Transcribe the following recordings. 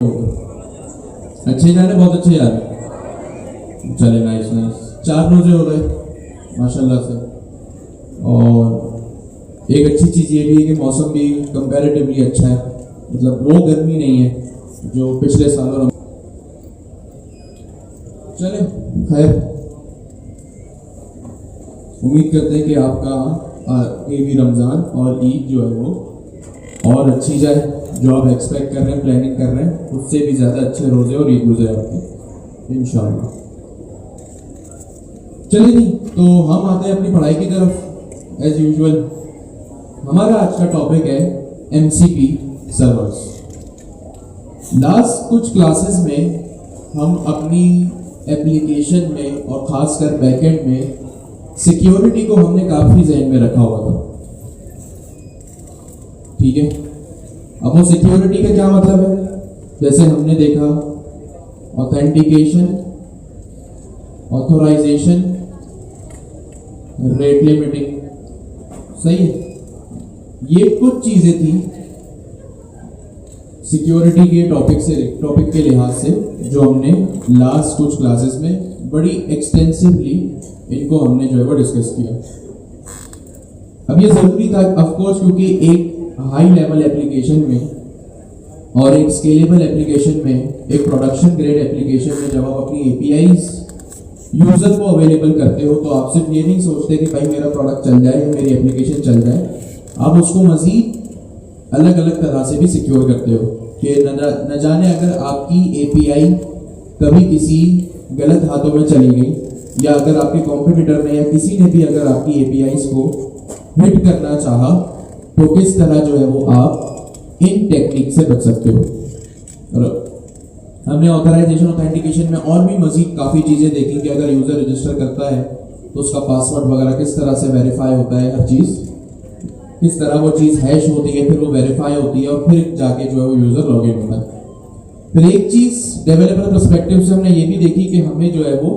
अच्छे जा रहे, बहुत अच्छे जा रहे। चले, नाइस नाइस। 4 रोजे हो गए माशाल्लाह से। और एक अच्छी चीज़ ये भी है कि मौसम भी कंपैरेटिवली अच्छा है, मतलब वो गर्मी नहीं है जो पिछले सालों में। चले खैर, उम्मीद करते हैं कि आपका ये भी रमज़ान और ईद जो है वो और अच्छी जाए। जो आप एक्सपेक्ट कर रहे हैं, प्लानिंग कर रहे हैं, उससे भी ज़्यादा अच्छे रोज़े और ईद गुज़रे आपके इंशाअल्लाह। चलिए जी, तो हम आते हैं अपनी पढ़ाई की तरफ। एज यूजुअल हमारा आज का टॉपिक है MCP सर्वर्स। लास्ट कुछ क्लासेस में हम अपनी एप्लीकेशन में और ख़ासकर बैकएंड में सिक्योरिटी को हमने काफ़ी ज़हन में रखा हुआ था, ठीक है। अब वो सिक्योरिटी का क्या मतलब है? जैसे हमने देखा ऑथेंटिकेशन, ऑथोराइजेशन, रेट लिमिटिंग, सही है। ये कुछ चीजें थी सिक्योरिटी के टॉपिक के लिहाज से जो हमने लास्ट कुछ क्लासेस में बड़ी एक्सटेंसिवली इनको हमने जो है वो डिस्कस किया। अब ये जरूरी था ऑफ कोर्स, क्योंकि एक हाई लेवल एप्लीकेशन में और एक स्केलेबल एप्लीकेशन में, एक प्रोडक्शन ग्रेड एप्लीकेशन में जब आप अपनी APIs यूजर को अवेलेबल करते हो तो आप सिर्फ ये नहीं सोचते कि भाई मेरा प्रोडक्ट चल जाए, मेरी एप्लीकेशन चल जाए, आप उसको मजीद अलग अलग तरह से भी सिक्योर करते हो कि न जाने अगर आपकी API कभी किसी गलत हाथों में चली गई, या अगर आपके कॉम्पिटिटर ने या किसी ने भी अगर आपकी APIs को हिट करना चाहा, तो किस तरह जो है वो आप इन टेक्निक से बच सकते हो। और हमने ऑथराइजेशन, ऑथेंटिकेशन में और भी मजीद काफ़ी चीज़ें देखी कि अगर यूज़र रजिस्टर करता है तो उसका पासवर्ड वगैरह किस तरह से वेरीफाई होता है, हर चीज़ किस तरह वो चीज़ हैश होती है, फिर वो वेरीफाई होती है और फिर जाके जो है वो यूज़र लॉगिन होता है। फिर एक चीज़ डेवलपर पर्सपेक्टिव से हमने ये भी देखी कि हमें जो है वो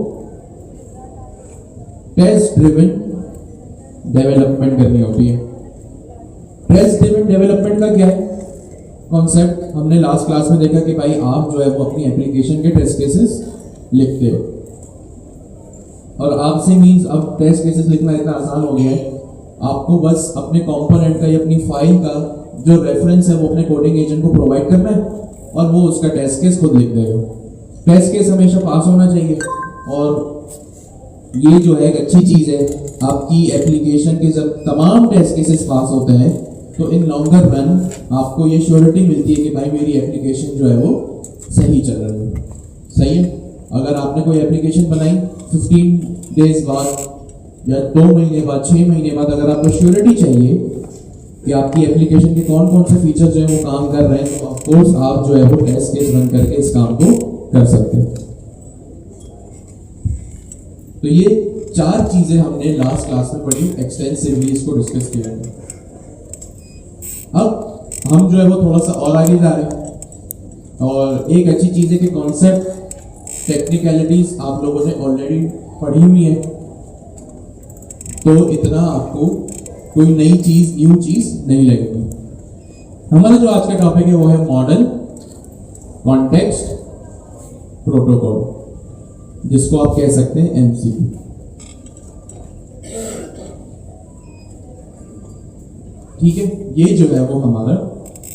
टेस्ट ड्रिवन डेवलपमेंट करनी होती है। टेस्ट ड्रिवन डेवलपमेंट का क्या है कॉन्सेप्ट? हमने लास्ट क्लास में देखा कि भाई आप जो है वो अपनी एप्लीकेशन के टेस्ट केसेस लिखते हो, और आपसे मीन्स अब टेस्ट केसेस लिखना इतना आसान हो गया है, आपको बस अपने कंपोनेंट का या अपनी फाइल का जो रेफरेंस है वो अपने कोडिंग एजेंट को प्रोवाइड करना है और वो उसका टेस्ट केस खुद लिख देगा। टेस्ट केस हमेशा पास होना चाहिए, और ये जो है एक अच्छी चीज़ है। आपकी एप्लीकेशन के जब तमाम टेस्ट केसेस पास होते हैं तो इन लॉन्गर रन आपको ये श्योरिटी मिलती है कि भाई मेरी एप्लीकेशन जो है वो सही चल रही है, सही है। अगर आपने कोई एप्लीकेशन बनाई 15 डेज बाद या 2 महीने बाद, 6 महीने बाद, अगर आपको श्योरिटी चाहिए कि आपकी एप्लीकेशन के कौन कौन से फीचर जो है वो काम कर रहे हैं, तो ऑफकोर्स आप जो है वो टेस्ट केस रन करके इस काम को कर सकते हैं। तो ये 4 चीजें हमने लास्ट क्लास में बड़ी एक्सटेंसिवली इसको डिस्कस किया है। अब हम जो है वो थोड़ा सा और आगे जा रहे हैं, और एक अच्छी चीज़ है कि कॉन्सेप्ट, टेक्निकलिटीज आप लोगों ने ऑलरेडी पढ़ी हुई है, तो इतना आपको कोई नई चीज़, न्यू चीज़ नहीं लगेगी। हमारा जो आज का टॉपिक है वो है मॉडल कॉन्टेक्स्ट प्रोटोकॉल, जिसको आप कह सकते हैं MCP। ठीक है, ये जो है वो हमारा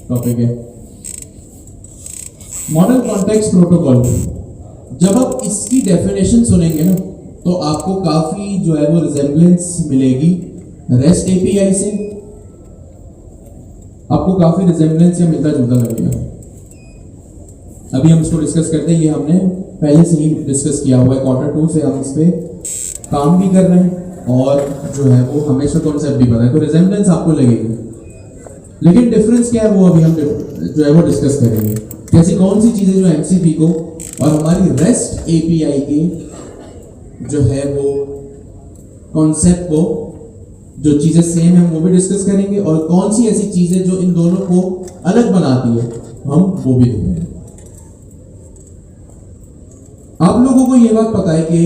टॉपिक है मॉडल कॉन्टेक्स्ट प्रोटोकॉल। जब आप इसकी डेफिनेशन सुनेंगे ना तो आपको काफी जो है वो रिजेम्बलेंस मिलेगी रेस्ट API से, आपको काफी रिजेम्बलेंस या मिलता जुलता लगेगा। अभी हम इसको डिस्कस करते हैं, ये हमने पहले से ही डिस्कस किया हुआ है, Q2 से हम इस पे काम भी कर रहे हैं और जो है वो हमेशा कॉन्सेप्ट भी पता है, तो रिजेम्बलेंस आपको लगेगी। लेकिन डिफरेंस क्या है वो अभी हम जो है वो डिस्कस करेंगे। कैसी कौन सी चीज़ें जो MCP को और हमारी रेस्ट API के जो है वो कॉन्सेप्ट को, जो चीज़ें सेम है वो भी डिस्कस करेंगे, और कौन सी ऐसी चीज़ें जो इन दोनों को अलग बनाती है हम वो भी देखेंगे। आप लोगों को ये बात पता है कि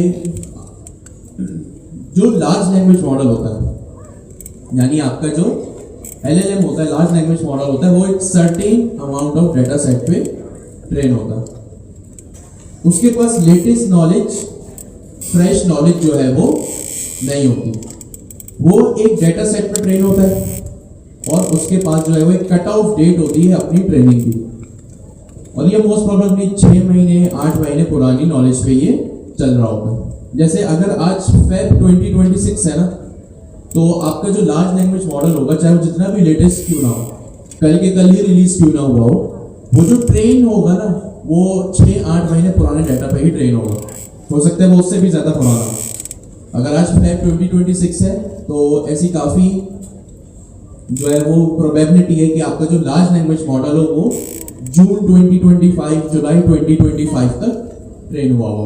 जो लार्ज लैंग्वेज मॉडल होता है, यानी आपका जो LLM होता है, लार्ज लैंग्वेज मॉडल होता है, वो एक certain amount of data set पे ट्रेन होता है। उसके पास लेटेस्ट नॉलेज, फ्रेश नॉलेज जो है वो नहीं होती। वो एक डेटा सेट पे ट्रेन होता है और उसके पास जो है वो एक कट ऑफ डेट होती है अपनी ट्रेनिंग की, और ये मोस्ट प्रोबेबली 6 महीने 8 महीने पुरानी नॉलेज पे ये चल रहा होता है। जैसे अगर आज फेब 2026 है ना, तो आपका जो लार्ज लैंग्वेज मॉडल होगा, चाहे वो जितना भी लेटेस्ट क्यों ना हो, कल के कल ही रिलीज क्यों ना हुआ हो, वो जो ट्रेन होगा ना वो 6-8 महीने पुराने डाटा पे ही ट्रेन होगा। हो सकता है वो उससे भी ज्यादा पुराना। अगर आज फेब 2026 है तो ऐसी काफी जो है वो प्रोबेबिलिटी है कि आपका जो लार्ज लैंग्वेज मॉडल हो वो जून 2025 जुलाई 2025 तक ट्रेन हुआ हो।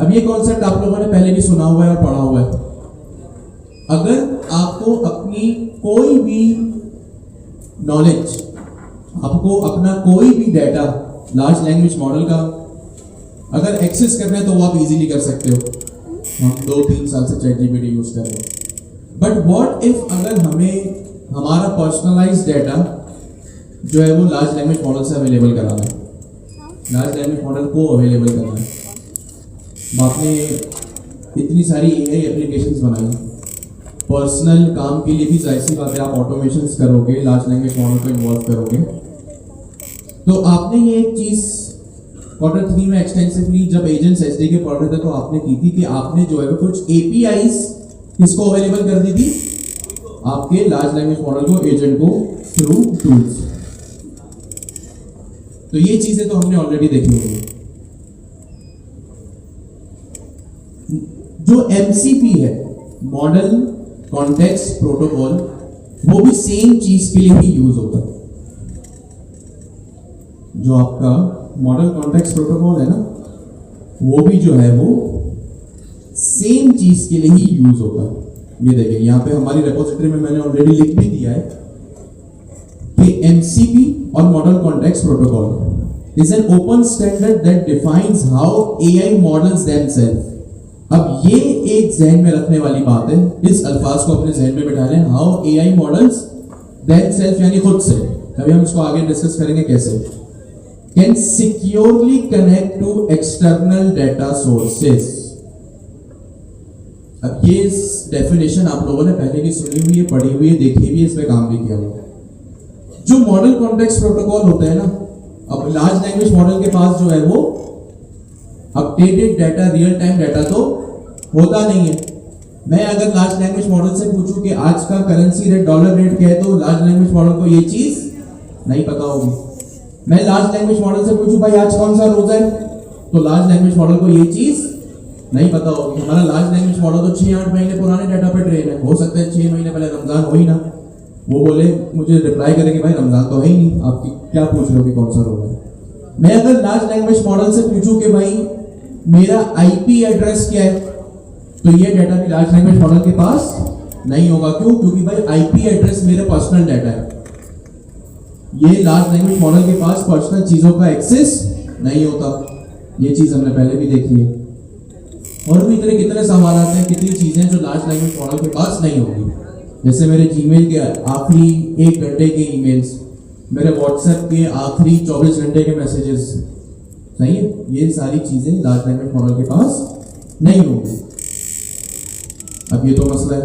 अब ये कॉन्सेप्ट आप लोगों ने पहले भी सुना हुआ है और पढ़ा हुआ है। अगर आपको अपनी कोई भी नॉलेज, आपको अपना कोई भी डाटा लार्ज लैंग्वेज मॉडल का अगर एक्सेस करना है तो वो आप इजीली कर सकते हो। हम 2-3 साल से ChatGPT यूज कर रहे हैं। बट व्हाट इफ अगर हमें हमारा पर्सनलाइज्ड डाटा जो है वो लार्ज लैंग्वेज मॉडल से अवेलेबल कराना है, लार्ज लैंग्वेज मॉडल को अवेलेबल करना है। आपने इतनी सारी AI एप्लीकेशंस बनाई, पर्सनल काम के लिए भी जाहिर सी बात है आप ऑटोमेशंस करोगे, लार्ज लैंग्वेज मॉडल को इन्वॉल्व करोगे। तो आपने ये एक चीज Q3 में एक्सटेंसिवली जब एजेंट्स SDK पढ़ रहे थे तो आपने की थी कि आपने जो है कुछ APIs किसको अवेलेबल कर दी थी, आपके लार्ज लैंग्वेज मॉडल को, एजेंट को, थ्रू टूल्स। तो ये चीजें तो हमने ऑलरेडी देखी होगी। जो MCP है, मॉडल कॉन्टेक्स्ट प्रोटोकॉल, वो भी सेम चीज के लिए ही यूज होता है। जो आपका मॉडल कॉन्टेक्स्ट प्रोटोकॉल है ना, वो भी जो है वो सेम चीज के लिए ही यूज होता है। ये देखिए यहाँ पे हमारी रेपोजिटरी में मैंने ऑलरेडी लिख भी दिया है कि MCP और model context protocol is an open standard that defines how AI models themselves. अब ये एक जहन में रखने वाली बात है, इस अल्फाज को अपने जहन में बिठा लें, हाउ AI मॉडल्स देमसेल्फ यानी खुद से, अभी हम इसको आगे डिस्कस करेंगे कैसे, can securely connect to external data sources. अब ये डेफिनेशन आप लोगों ने पहले भी सुनी हुई है, पढ़ी हुई है, देखी हुई है, इस पे काम भी किया हुआ। जो मॉडल कॉन्टेक्स्ट प्रोटोकॉल होता है ना, अब लार्ज लैंग्वेज मॉडल के पास जो है वो updated data, real time data तो होता नहीं है। मैं अगर लार्ज लैंग्वेज मॉडल से पूछूं कि आज का करेंसी रेट, डॉलर रेट क्या है, तो लार्ज लैंग्वेज मॉडल को ये चीज नहीं पता होगी। मैं लार्ज लैंग्वेज मॉडल से पूछूं भाई आज कौन सा रोजा है, तो लार्ज लैंग्वेज मॉडल को ये चीज नहीं पता होगी। हमारा लार्ज लैंग्वेज मॉडल तो 6-8 महीने पुराने डाटा पे ट्रेन है। हो सकता है 6 महीने पहले रमजान हो ही ना, वो बोले मुझे रिप्लाई करे कि भाई रमजान तो है ही नहीं, आपकी क्या पूछ रहे हो कि कौन सा रोजा है। मैं अगर लार्ज लैंग्वेज मॉडल से पूछूं कि भाई मेरा IP एड्रेस क्या है, तो ये डाटा भी लार्ज लैंग्वेज मॉडल के पास नहीं होगा। क्यों? क्योंकि भाई IP एड्रेस मेरा पर्सनल डाटा है, ये लार्ज लैंग्वेज मॉडल के पास पर्सनल चीजों का एक्सेस नहीं होता। ये चीज हमने पहले भी देखी है। और भी इतने कितने सवाल आते हैं, कितनी चीजें जो लार्ज लैंग्वेज मॉडल के पास नहीं होगी। जैसे मेरे जीमेल के आखिरी 1 घंटे के ईमेल्स, मेरे व्हाट्सएप के आखिरी 24 घंटे के मैसेजेस, सही है, ये सारी चीजें लार्ज लैंग्वेज मॉडल के पास नहीं होंगी। अब ये तो मसला है,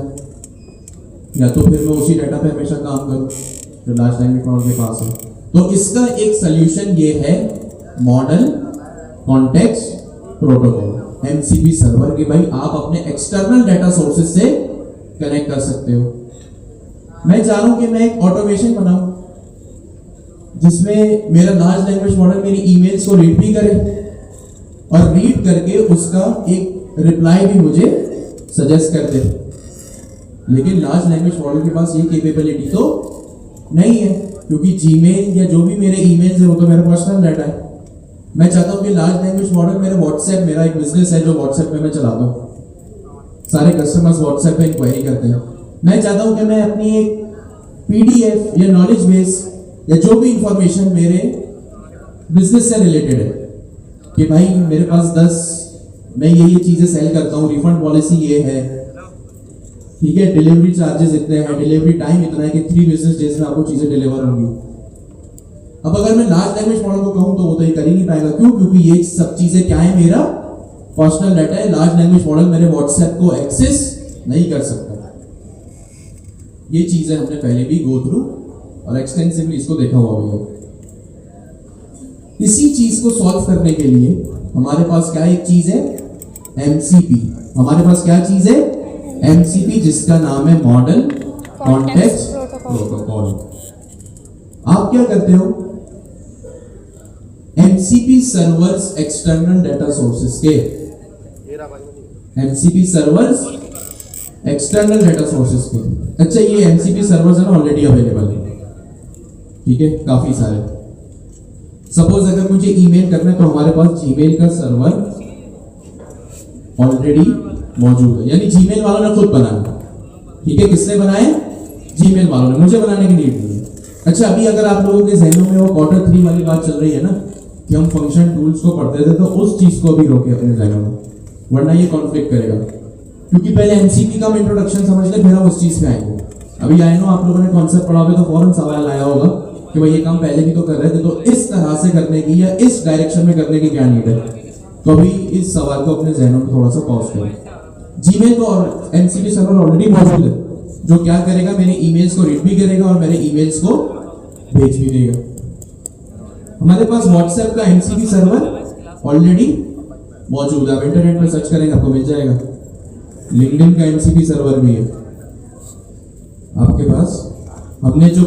या तो फिर मैं उसी डाटा पे हमेशा काम करूं जो लार्ज लैंग्वेज मॉडल के पास है। तो इसका एक सोल्यूशन ये है model context protocol, MCP server, कि भाई आप अपने एक्सटर्नल डाटा सोर्सेज से कनेक्ट कर सकते हो। मैं चाह रहा हूं कि मैं एक ऑटोमेशन बनाऊं जिसमें मेरा लार्ज लैंग्वेज मॉडल मेरी ईमेल्स को रीड भी करे और रीड करके उसका एक रिप्लाई भी मुझे सजेस्ट कर दे। लेकिन लार्ज लैंग्वेज मॉडल के पास ये कैपेबिलिटी तो नहीं है, क्योंकि जीमेल या जो भी मेरे ईमेल्स है वो तो मेरा पर्सनल डाटा है। मैं चाहता हूं कि लार्ज लैंग्वेज मॉडल मेरे व्हाट्सएप, मेरा एक बिजनेस है जो व्हाट्सएप पे मैं चलाता हूं, सारे कस्टमर्स व्हाट्सएप पे इंक्वायरी करते हैं। मैं चाहता हूं कि मैं अपनी एक PDF या नॉलेज बेस या जो भी इंफॉर्मेशन मेरे बिजनेस से रिलेटेड है कि भाई मेरे पास 10 मैं ये चीजें सेल करता हूँ, रिफंड पॉलिसी ये है, ठीक है, डिलीवरी चार्जेस इतने हैं, डिलीवरी टाइम इतना है कि 3 बिजनेस डेज में आपको चीजें डिलीवर होंगी। अब अगर मैं लार्ज लैंग्वेज मॉडल को क्यों? क्योंकि ये सब चीजें क्या है, मेरा पर्सनल डाटा है। लार्ज लैंग्वेज मॉडल मेरे व्हाट्सएप को एक्सेस नहीं कर सकता। ये चीजें हमने पहले भी गो थ्रू और एक्सटेंसिवली इसको देखा हुआ भी है। इसी चीज को सॉल्व करने के लिए हमारे पास क्या एक चीज है, एमसीपी। हमारे पास क्या चीज है, एमसीपी, जिसका नाम है मॉडल कॉन्टेक्स्ट प्रोटोकॉल। आप क्या करते हो, MCP servers external data sources के, MCP servers external data sources के। अच्छा, ये एमसीपी सर्वर्स है ना, ऑलरेडी अवेलेबल है, ठीक है, काफी सारे। सपोज अगर मुझे ईमेल करना है तो हमारे पास जीमेल का सर्वर ऑलरेडी मौजूद है, यानी जीमेल वालों ने खुद बनाया, ठीक है। किसने बनाए, जीमेल वालों ने, मुझे बनाने की नीड नहीं है। अच्छा, अभी अगर आप लोगों के जहनों में वो Q3 वाली बात चल रही है ना, कि हम फंक्शन टूल्स को पढ़ते थे, तो उस चीज को भी रोके अपने जहनों में, वरना ये कॉन्फ्लिक्ट करेगा। क्योंकि पहले एमसीपी का हम इंट्रोडक्शन समझ ले, फिर हम उस चीज पे आएंगे। अभी आई नो आप लोगों ने कॉन्सेप्ट पढ़ा होगा तो फौरन सवाल आया होगा कि भाई ये काम पहले भी तो कर रहे थे, तो इस तरह से करने की या इस डायरेक्शन में करने की क्या नीड है। तो अभी इस सवाल को अपने जहनों में थोड़ा सा पॉज करें। जीमेल तो और एमसीपी सर्वर ऑलरेडी मौजूद है, जो क्या करेगा, मेरे ईमेल्स को रीड भी करेगा और मेरे ईमेल्स को भेज भी देगा। हमारे पास व्हाट्सएप का एमसीपी सर्वर ऑलरेडी मौजूद है, आप इंटरनेट पर सर्च करेंगे आपको मिल जाएगा। लिंक्डइन का एमसीपी सर्वर भी है आपके पास। हमने जो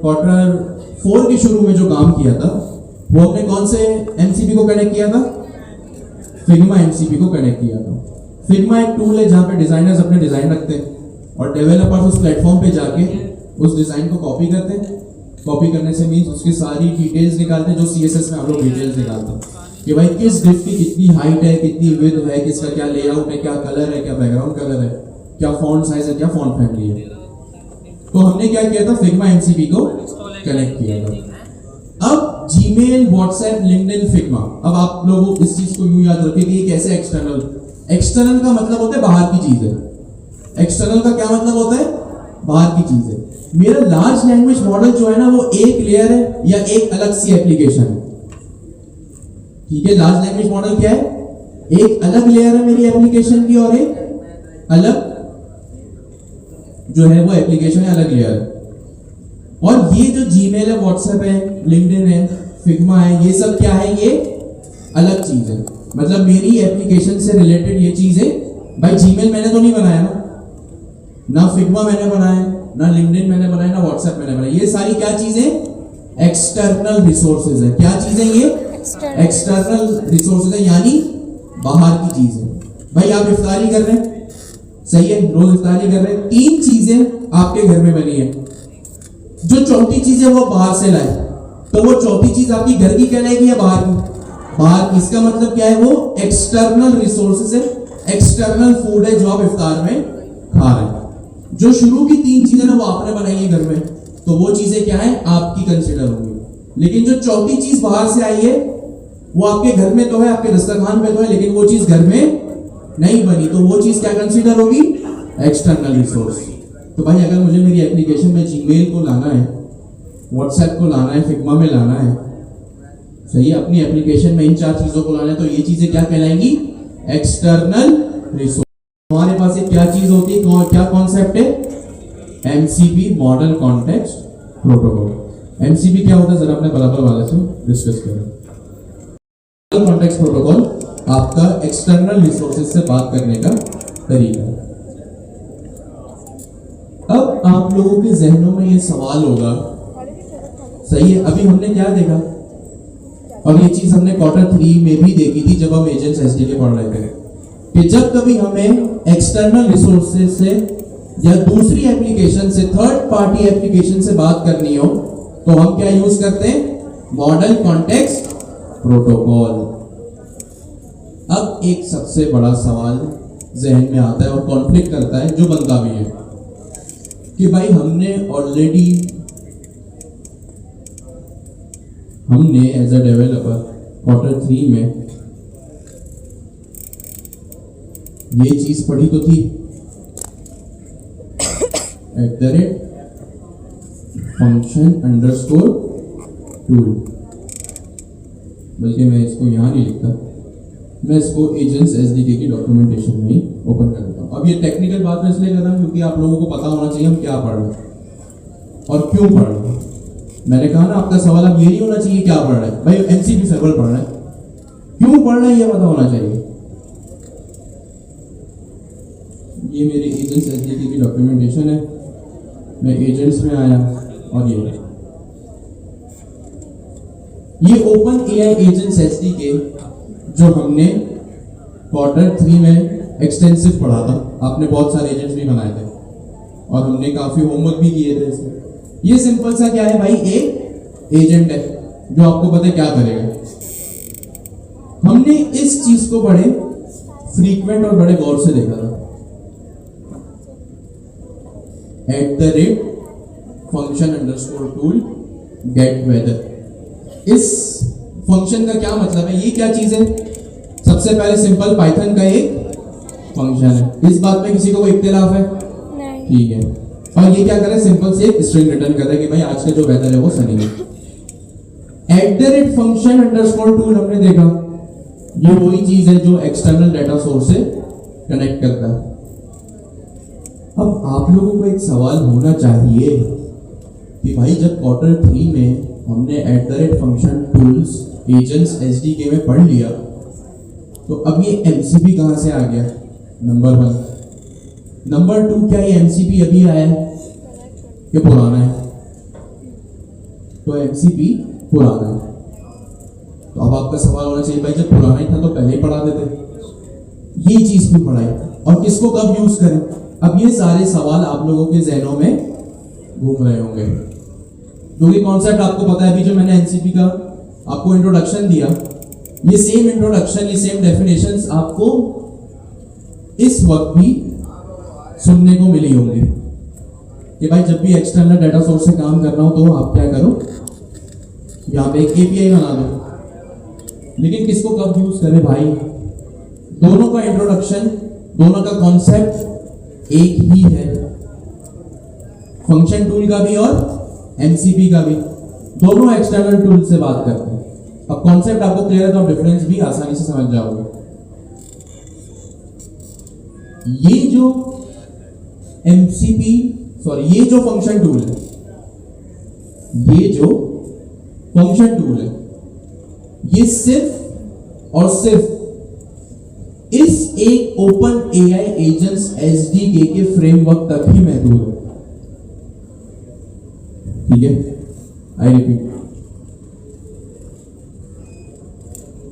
Q4 के शुरू में जो काम किया था, वो हमने कौन से एमसीपी को कनेक्ट किया था, फिग्मा एमसीपी को कनेक्ट किया था। फिग्मा एक टूल है जहां पे डिजाइनर्स अपने डिजाइन रखते हैं और डेवलपर्स उस प्लेटफॉर्म पे जाके उस डिजाइन को कॉपी करते हैं। कॉपी करने से मीन्स उसकी सारी डिटेल्स निकालते हैं, जो सीएसएस में हम लोग डिटेल्स निकालते हैं कि भाई किस डिफ की कितनी हाइट है, कितनी विड्थ है, किसका क्या लेआउट है, क्या कलर है, क्या बैकग्राउंड कलर है, क्या फॉन्ट साइज है, क्या फॉन्ट फैमिली है। तो हमने क्या किया था, फिग्मा एमसीपी को कनेक्ट किया था। अब जीमेल, व्हाट्सएप, लिंक्डइन, फिग्मा। अब आप लोग इस चीज को यूं याद रखें कि ये कैसे एक्सटर्नल, एक्सटर्नल का मतलब होता है बाहर की चीज है। एक्सटर्नल का क्या मतलब होता है, बाहर की चीज है। मेरा लार्ज लैंग्वेज मॉडल जो है ना, वो एक लेयर है या एक अलग सी एप्लीकेशन है, ठीक है। लार्ज लैंग्वेज मॉडल क्या है, एक अलग लेयर है मेरी एप्लीकेशन की और एक अलग जो है वो एप्लीकेशन है, अलग लेयर है। और ये जो जीमेल है, व्हाट्सएप है, लिंक्डइन है, फिग्मा है, ये सब क्या है, ये अलग चीज है। मतलब मेरी एप्लीकेशन से रिलेटेड ये चीज है। भाई जीमेल मैंने तो नहीं बनाया ना फिग्मा मैंने बनाया, ना लिंक्डइन मैंने बनाया, ना व्हाट्सएप मैंने बनाया। ये सारी क्या चीजें, एक्सटर्नल रिसोर्सेज है। क्या चीजें ये, एक्सटर्नल रिसोर्सेज है, यानी बाहर की चीज है। भाई आप इफ्तारी कर रहे हैं, सही है, रोज इफ्तारी कर रहे हैं, 3 चीजें आपके घर में बनी है, जो चौथी चीज है वो बाहर से लाए, तो वो चौथी चीज आपकी घर की कहलाएगी या बाहर की, बाहर। इसका मतलब क्या है, वो एक्सटर्नल रिसोर्सेज है, एक्सटर्नल फूड है जो आप इफ्तार में खा रहे हैं। जो शुरू की 3 चीजें ना वो आपने बनाई है घर में, तो वो चीजें क्या है, आपकी कंसिडर होंगी। लेकिन जो चौथी चीज बाहर से आई है वो आपके घर में तो है, आपके दस्तरखान पे तो है, लेकिन वो चीज घर में नहीं बनी, तो वो चीज क्या कंसिडर होगी, एक्सटर्नल रिसोर्स। तो भाई अगर मुझे मेरी एप्लीकेशन में जीमेल को लाना है, व्हाट्सएप को लाना है, फिग्मा में लाना है, सही है, अपनी एप्लीकेशन में इन 4 चीजों को लाना है, तो ये चीजें क्या कहलाएंगी, एक्सटर्नल रिसोर्स। हमारे पास एक क्या चीज होती है, क्या कॉन्सेप्ट है, MCP, model context protocol. MCP क्या होता है, जरा अपने बराबर वाले से डिस्कस करें। मॉडल कॉन्टेक्स्ट प्रोटोकॉल आपका एक्सटर्नल रिसोर्सेज से बात करने का तरीका है। अब आप लोगों के जहनों में ये सवाल होगा, सही है, अभी हमने क्या देखा, और ये चीज हमने Q3 में भी देखी थी जब हम एजेंट्स एसडीके पढ़ रहे थे, कि जब कभी हमें एक्सटर्नल रिसोर्सेज से या दूसरी एप्लीकेशन से, थर्ड पार्टी एप्लीकेशन से बात करनी हो, तो हम क्या यूज करते हैं, मॉडल कॉन्टेक्स्ट प्रोटोकॉल। अब एक सबसे बड़ा सवाल जहन में आता है और कॉन्फ्लिक्ट करता है, जो बनता भी है, कि भाई हमने एज अ डेवलपर Q3 में ये चीज पढ़ी तो थी, @function_tool। बल्कि मैं इसको यहाँ नहीं लिखता, मैं इसको एजेंट्स एसडीके की डॉक्यूमेंटेशन में ही ओपन कर देता हूँ। अब ये टेक्निकल बात मैं इसलिए कर रहा हूँ क्योंकि आप लोगों को पता होना चाहिए हम क्या पढ़ रहे हैं और क्यों पढ़ रहे हैं। मैंने कहा ना, आपका सवाल अब ये नहीं होना चाहिए क्या पढ़ रहे हैं, भाई एमसीपी सर्वर पढ़ रहे हैं, क्यों पढ़ रहे हैं ये पता होना चाहिए। ये मेरे एजेंट्स एसडीके की डॉक्यूमेंटेशन है, मैं एजेंट्स में आया और ये ओपन एआई एजेंट्स एसडीके जो हमने Q3 में एक्सटेंसिव पढ़ा था, आपने बहुत सारे एजेंट्स भी बनाए थे और हमने काफी होमवर्क भी किए थे इसमें। ये सिंपल सा क्या है भाई, एक एजेंट है जो आपको पता है क्या करेगा। हमने इस चीज को बड़े फ्रीक्वेंट और बड़े गौर से देखा था। @function_tool get weather, इस फंक्शन का क्या मतलब है, ये क्या चीज है। सबसे पहले सिंपल पाइथन का एक फंक्शन है, इस बात में किसी को कोई इख्तिलाफ है? नहीं। ठीक है, और ये क्या कर रहा है, सिंपल से एक स्ट्रिंग रिटर्न कर रहा है कि भाई आज का जो वेदर है वो सनी है। @function_tool हमने देखा, ये वही चीज है जो एक्सटर्नल डाटा सोर्स से कनेक्ट करता है। अब आप लोगों को एक सवाल होना चाहिए कि भाई जब Q3 में हमने @function_tools एजेंट्स एसडीके में पढ़ लिया, तो अब ये एमसीपी कहां से आ गया, नंबर 1। नंबर 2, क्या ये एमसीपी अभी आया है कि पुराना है? तो एमसीपी पुराना है। तो अब आपका सवाल होना चाहिए भाई जब पुराना ही था तो पहले ही पढ़ा देते। ये चीज भी पढ़ाई, और किसको कब यूज करें। अब ये सारे सवाल आप लोगों के जहनों में घूम रहे होंगे, क्योंकि कॉन्सेप्ट आपको पता है। अभी जो मैंने एनसीपी का आपको इंट्रोडक्शन दिया, ये सेम इंट्रोडक्शन, ये सेम डेफिनेशंस आपको इस वक्त भी सुनने को मिली होंगी कि भाई जब भी एक्सटर्नल डाटा सोर्स से काम करना हो तो आप क्या करो, यहाँ पे एक एपीआई बना दो। लेकिन किसको कब यूज करें भाई, दोनों का इंट्रोडक्शन, दोनों का कॉन्सेप्ट एक ही है, फंक्शन टूल का भी और एमसीपी का भी, दोनों एक्सटर्नल टूल से बात करते हैं। अब कॉन्सेप्ट आपको क्लियर है तो आप डिफरेंस भी आसानी से समझ जाओगे। ये जो एमसीपी, सॉरी ये जो फंक्शन टूल है, ये जो फंक्शन टूल है, ये सिर्फ और सिर्फ इस एक ओपन एआई एजेंट्स एसडीके के फ्रेमवर्क तक ही महदूद है। ठीक है, आई रिपीट,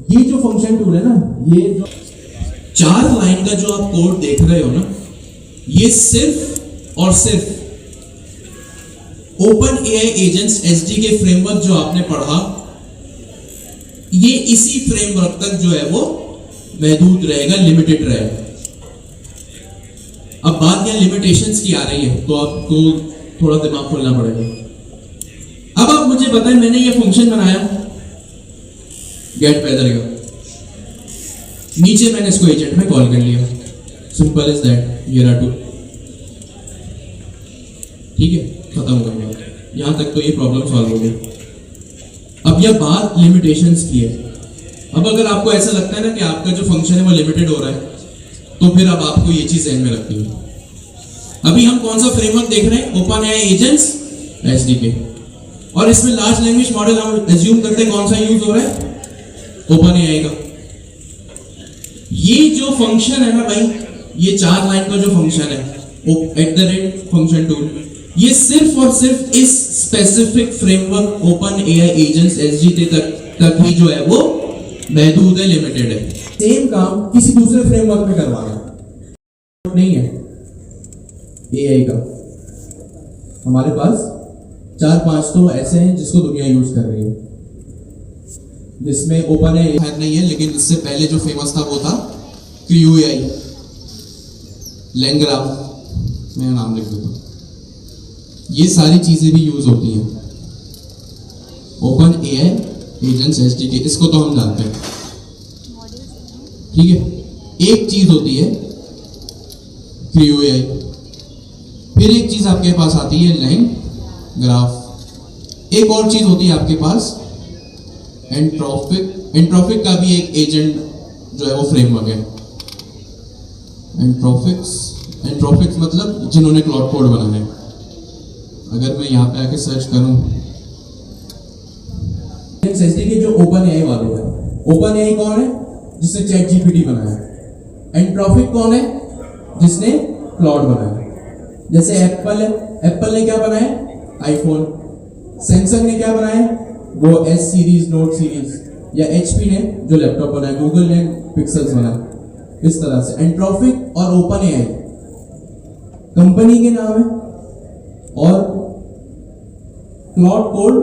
ये जो फंक्शन टूल है ना, ये जो 4 लाइन का जो आप कोड देख रहे हो ना, ये सिर्फ और सिर्फ open AI agents SDK framework जो आपने पढ़ा, ये इसी फ्रेमवर्क तक जो है वो महदूद रहेगा, लिमिटेड रहेगा। अब बात यहां लिमिटेशंस की आ रही है तो आपको थोड़ा दिमाग खोलना पड़ेगा। अब आप मुझे बताएं, मैंने ये फंक्शन बनाया गेट वेदर का, नीचे मैंने इसको एजेंट में कॉल कर लिया, सिंपल इज दैट, ये रहा टू। ठीक है, खत्म हो गया, यहां तक तो ये प्रॉब्लम सॉल्व हो गई। अब यह बात लिमिटेशंस की है। अब अगर आपको ऐसा लगता है ना कि आपका जो फंक्शन है वो लिमिटेड हो रहा है, तो फिर अब आपको ये चीज ध्यान में रखनी है। अभी हम कौन सा फ्रेमवर्क देख रहे हैं, ओपन एआई एजेंट्स एसडीके, और इसमें लार्ज लैंग्वेज मॉडल हम एज्यूम करते हैं कौन सा यूज हो रहा है, ओपन एआई का। ये जो फंक्शन है ना भाई, ये 4 लाइन का जो फंक्शन है @function tool, ये सिर्फ और सिर्फ इस specific framework open AI agents SDK तक ही जो है वो महदूद है, लिमिटेड है। सेम काम किसी दूसरे फ्रेमवर्क में करवाना नहीं है एआई का। हमारे पास 4-5 तो ऐसे हैं जिसको दुनिया यूज कर रही है, जिसमें ओपन एआई नहीं है, लेकिन इससे पहले जो फेमस था वो था QAI, लैंग्राफ, मैं नाम लिख देता हूं। ये सारी चीजें भी यूज होती हैं, ओपन एआई एजेंट्स एसडीके, इसको तो हम जानते हैं। ठीक है, एक चीज होती है QAI, फिर एक चीज आपके पास आती है लाइन ग्राफ, एक और चीज होती है आपके पास एंट्रोपिक का भी एक एजेंट जो है वो फ्रेमवर्क है। एंट्रोपिक्स मतलब जिन्होंने क्लाउड कोड बनाया है। अगर मैं यहाँ पे आके सर्च करूँ, के जो ओपन एआई वाले हैं, ओपन एआई कौन है? जिसने चैट जीपीटी बनाया। एंट्रोपिक कौन है? जिसने क्लाउड बनाया। जैसे एप्पल है, एप्पल ने क्या बनाया? आईफोन। सैमसंग ने क्या बनाया? वो एस सीरीज, नोट सीरीज। या एचपी ने जो लैपटॉप बनाया, गूगल ने पिक्सेल्स बनाया। इस तरह से एंट्रोपिक और ओपन एआई कंपनी के नाम है, और क्लाउड कोड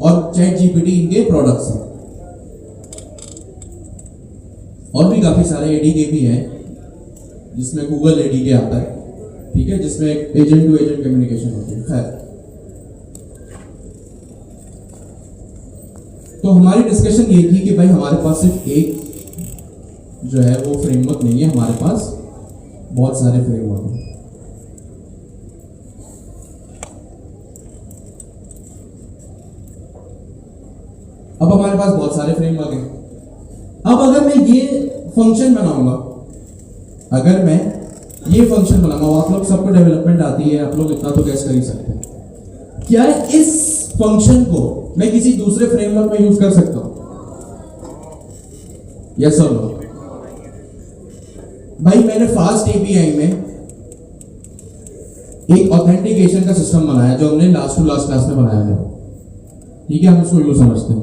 और चैट जीपीटी इनके प्रोडक्ट्स हैं। और भी काफी सारे एडीके भी हैं, जिसमें गूगल एडीके आता है, ठीक है, जिसमें एजेंट टू एजेंट कम्युनिकेशन होती है। खैर, तो हमारी डिस्कशन ये थी कि भाई हमारे पास सिर्फ एक जो है वो फ्रेमवर्क नहीं है, हमारे पास बहुत सारे फ्रेमवर्क हैं। अब हमारे पास बहुत सारे फ्रेमवर्क हैं। अब अगर मैं ये फंक्शन बनाऊंगा, आप लोग सबको डेवलपमेंट आती है, आप लोग इतना तो गैस कर ही सकते हैं। क्या इस फंक्शन को मैं किसी दूसरे फ्रेमवर्क में यूज कर सकता हूं? यस और नो? भाई मैंने फास्ट एपीआई में एक ऑथेंटिकेशन का सिस्टम बनाया, जो हमने लास्ट क्लास में बनाया है, ठीक है, हम उसको यूज समझते हैं।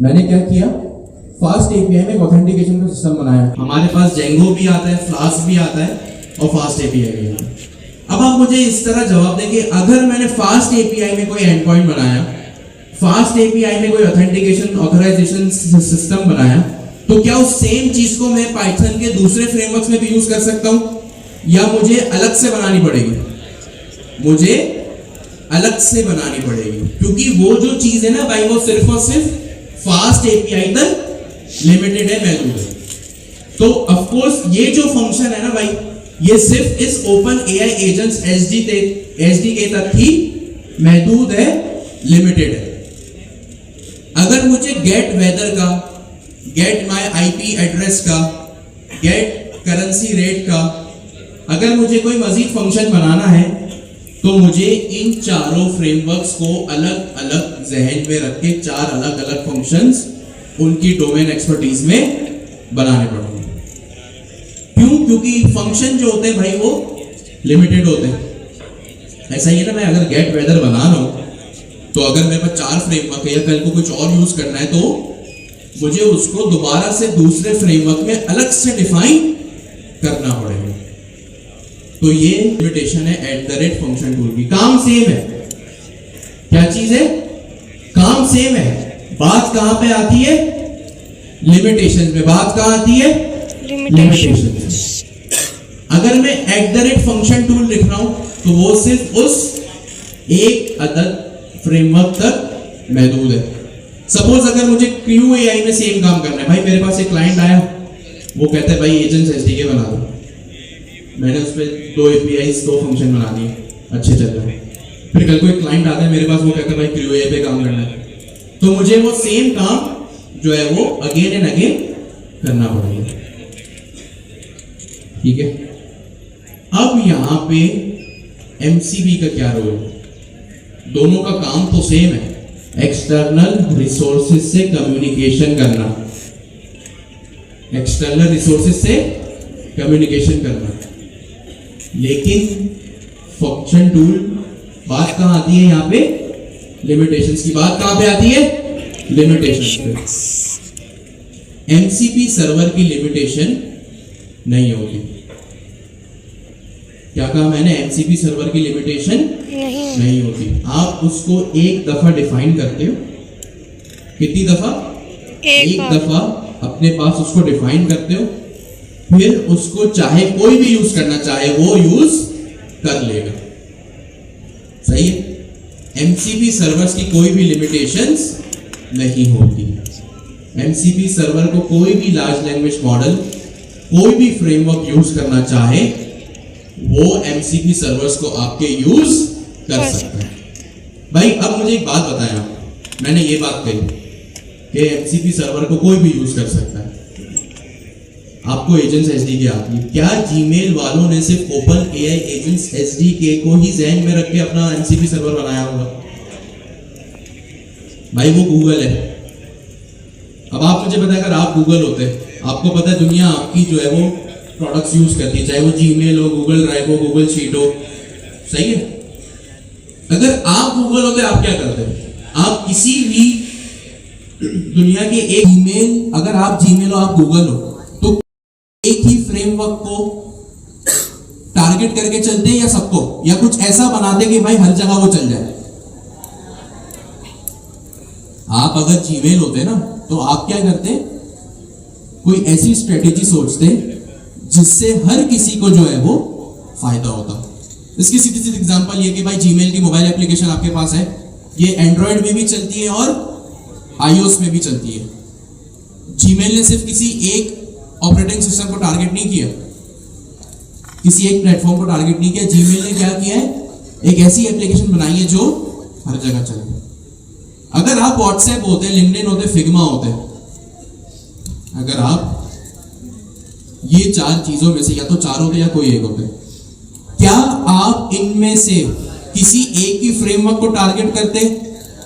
मैंने क्या किया? फास्ट एपीआई में एक ऑथेंटिकेशन का सिस्टम बनाया। हमारे पास जेंगो भी आता है, फ्लास्क भी आता है, और फास्ट एपीआई भी आता है। अब आप मुझे इस तरह जवाब दें कि अगर मैंने फास्ट एपीआई में कोई एंड पॉइंट बनाया, फास्ट एपीआई में कोई ऑथेंटिकेशन ऑथराइजेशन सिस्टम बनाया, तो क्या उस सेम चीज को मैं पाइथन के दूसरे फ्रेमवर्क्स में भी यूज कर सकता हूं, या मुझे अलग से बनानी पड़ेगी? मुझे अलग से बनानी पड़ेगी, क्योंकि वो जो चीज है ना भाई, वो सिर्फ और सिर्फ फास्ट एपीआई तक लिमिटेड है, महदूद है। तो ऑफ कोर्स ये जो फंक्शन है ना भाई, ये सिर्फ इस ओपन एआई एजेंट्स एसडीके तक ही महदूद है, लिमिटेड है। अगर मुझे गेट वेदर का, गेट माय आईपी एड्रेस का, गेट करेंसी रेट का, अगर मुझे कोई मजीद फंक्शन बनाना है, तो मुझे इन चारों फ्रेमवर्क्स को अलग अलग जहन में रख के चार अलग अलग फंक्शंस उनकी डोमेन एक्सपर्टीज में बनाने पड़ेंगे। क्यों? क्योंकि फंक्शन जो होते हैं भाई वो लिमिटेड होते हैं। ऐसा ही है ना, मैं अगर गेट वेदर बना रहा हूं, तो अगर मेरे पास चार फ्रेमवर्क है या कल को कुछ और यूज करना है, तो मुझे उसको दोबारा से दूसरे फ्रेमवर्क में अलग से डिफाइन करना पड़ेगा। तो ये लिमिटेशन है @फंक्शन टूल की। काम सेम है, क्या चीज है? काम सेम है। बात कहां पे आती है? लिमिटेशन में। बात कहां आती है? लिमिटेशन में। अगर मैं @फंक्शन टूल लिख रहा हूं, तो वो सिर्फ उस एक अदद फ्रेमवर्क तक महदूद है। सपोज अगर मुझे QAI में सेम काम करना है, भाई मेरे पास एक क्लाइंट आया, वो कहता है भाई एजेंट्स एसडीके बना दो। मैंने उस पर 2 APIs 2 फंक्शन बना दिए, अच्छे चल रहे हैं। फिर कल कोई क्लाइंट आता है मेरे पास, वो कहता है भाई QAI पे काम करना है, तो मुझे वो सेम काम जो है वो अगेन एंड अगेन करना पड़ेगा, ठीक है। अब यहां पे MCP का क्या रोल है? दोनों का काम तो सेम है, एक्सटर्नल रिसोर्सेज से कम्युनिकेशन करना, एक्सटर्नल रिसोर्सेज से कम्युनिकेशन करना। लेकिन फंक्शन टूल बात कहां आती है? यहां पे लिमिटेशंस की बात कहां पे आती है? लिमिटेशंस पे। MCP सर्वर की लिमिटेशन नहीं होगी। क्या कहा मैंने? MCP सर्वर की लिमिटेशन नहीं होती। आप उसको एक दफा डिफाइन करते हो। कितनी दफा? एक दफा अपने पास उसको डिफाइन करते हो, फिर उसको चाहे कोई भी यूज करना चाहे वो यूज कर लेगा, सही है। MCP सर्वर्स की कोई भी लिमिटेशंस नहीं होती। MCP सर्वर को कोई भी लार्ज लैंग्वेज मॉडल, कोई भी फ्रेमवर्क यूज करना चाहे, वो MCP सर्वर्स को आपके यूज कर सकता है। भाई अब मुझे एक बात बताएं आप, मैंने ये बात कही कि एमसीपी सर्वर को कोई भी यूज कर सकता है। आपको एजेंट्स एसडीके आती है क्या? जीमेल वालों ने सिर्फ ओपन एआई एजेंट्स एसडीके को ही ज़हन में रख के अपना एमसीपी सर्वर बनाया होगा? भाई वो गूगल है। अब आप मुझे बताएं, अगर आप गूगल होते, आपको पता है दुनिया आपकी जो है वो प्रोडक्ट्स यूज करती है, चाहे वो जीमेल हो, गूगल ड्राइव हो, गूगल शीट हो, सही है? अगर आप गूगल होते आप क्या करते? आप किसी भी दुनिया के एक ईमेल, अगर आप जीमेल हो, आप गूगल हो, तो एक ही फ्रेमवर्क को टारगेट करके चलते हैं या सबको, या कुछ ऐसा बनाते कि भाई हर जगह वो चल जाए? आप अगर जीमेल होते ना तो आप क्या करते? कोई ऐसी स्ट्रेटेजी सोचते जिससे हर किसी को जो है वो फायदा होता। इसकी सीधी सीधी एग्जांपल ये कि भाई जीमेल की मोबाइल एप्लीकेशन आपके पास है, ये एंड्रॉयड में भी चलती है और आईओएस में भी चलती है। जीमेल ने सिर्फ किसी एक ऑपरेटिंग सिस्टम को टारगेट नहीं किया, किसी एक प्लेटफॉर्म को टारगेट नहीं किया। जीमेल ने क्या किया है? एक ऐसी एप्लीकेशन बनाई है जो हर जगह चले। अगर आप व्हाट्सएप होते, लिंक्डइन होते, फिग्मा होते, अगर आप ये चार चीजों में से या तो चार होते या कोई एक होते, क्या आप इनमें से किसी एक ही फ्रेमवर्क को टारगेट करते,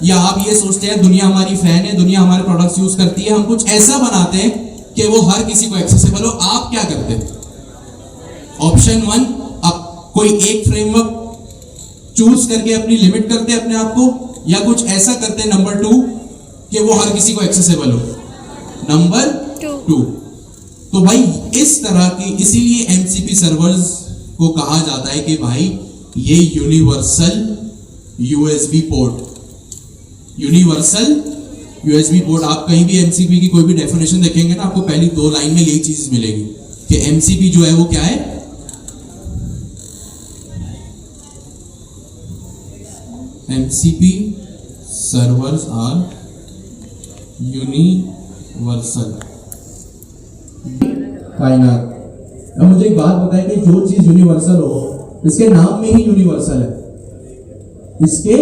या आप ये सोचते हैं दुनिया हमारी फैन है, दुनिया हमारे प्रोडक्ट्स यूज करती है, हम कुछ ऐसा बनाते हैं कि वो हर किसी को एक्सेसिबल हो? आप क्या करते? ऑप्शन वन, आप कोई एक फ्रेमवर्क चूज करके अपनी लिमिट करते अपने आप को, या कुछ ऐसा करते नंबर टू कि वो हर किसी को एक्सेसिबल हो? Number two. तो भाई इस तरह की, इसीलिए एमसीपी सर्वर्स को कहा जाता है कि भाई ये universal USB port, universal USB port. आप कहीं भी एमसीपी की कोई भी डेफिनेशन देखेंगे ना, आपको पहली दो लाइन में यही चीज मिलेगी कि एमसीपी जो है वो क्या है? MCP servers are universal। कायनात। अब मुझे एक बात बताएं कि जो चीज यूनिवर्सल हो, इसके नाम में ही यूनिवर्सल है, इसके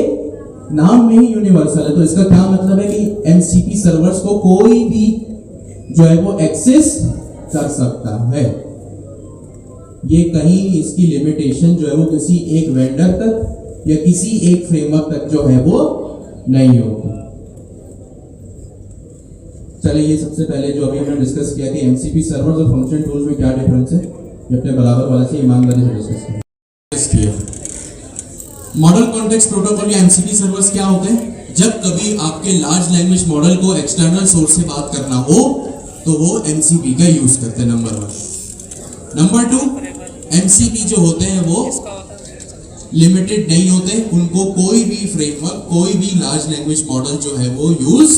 नाम में ही यूनिवर्सल है, तो इसका क्या मतलब है कि MCP सर्वर्स को कोई भी जो है वो एक्सेस कर सकता है। ये कहीं इसकी लिमिटेशन जो है वो किसी एक वेंडर तक या किसी एक फ्रेमवर्क तक जो है वो नहीं होगी। चलिए ये सबसे पहले जो अभी हमने डिस्कस किया कि एमसीपी सर्वर्स और फंक्शन टूल्स में क्या डिफरेंस है, ये अपने बराबर वाले से ईमानदारी से डिस्कस किया। मॉडल कॉन्टेक्स्ट प्रोटोकॉल या एमसीपी सर्वर्स क्या होते हैं? जब कभी आपके लार्ज लैंग्वेज मॉडल को एक्सटर्नल सोर्स से बात करना हो तो वो एमसीपी का यूज करते हैं, number one. Number two, MCP जो होते हैं वो लिमिटेड नहीं होते, उनको कोई भी फ्रेमवर्क, कोई भी लार्ज लैंग्वेज मॉडल जो है वो यूज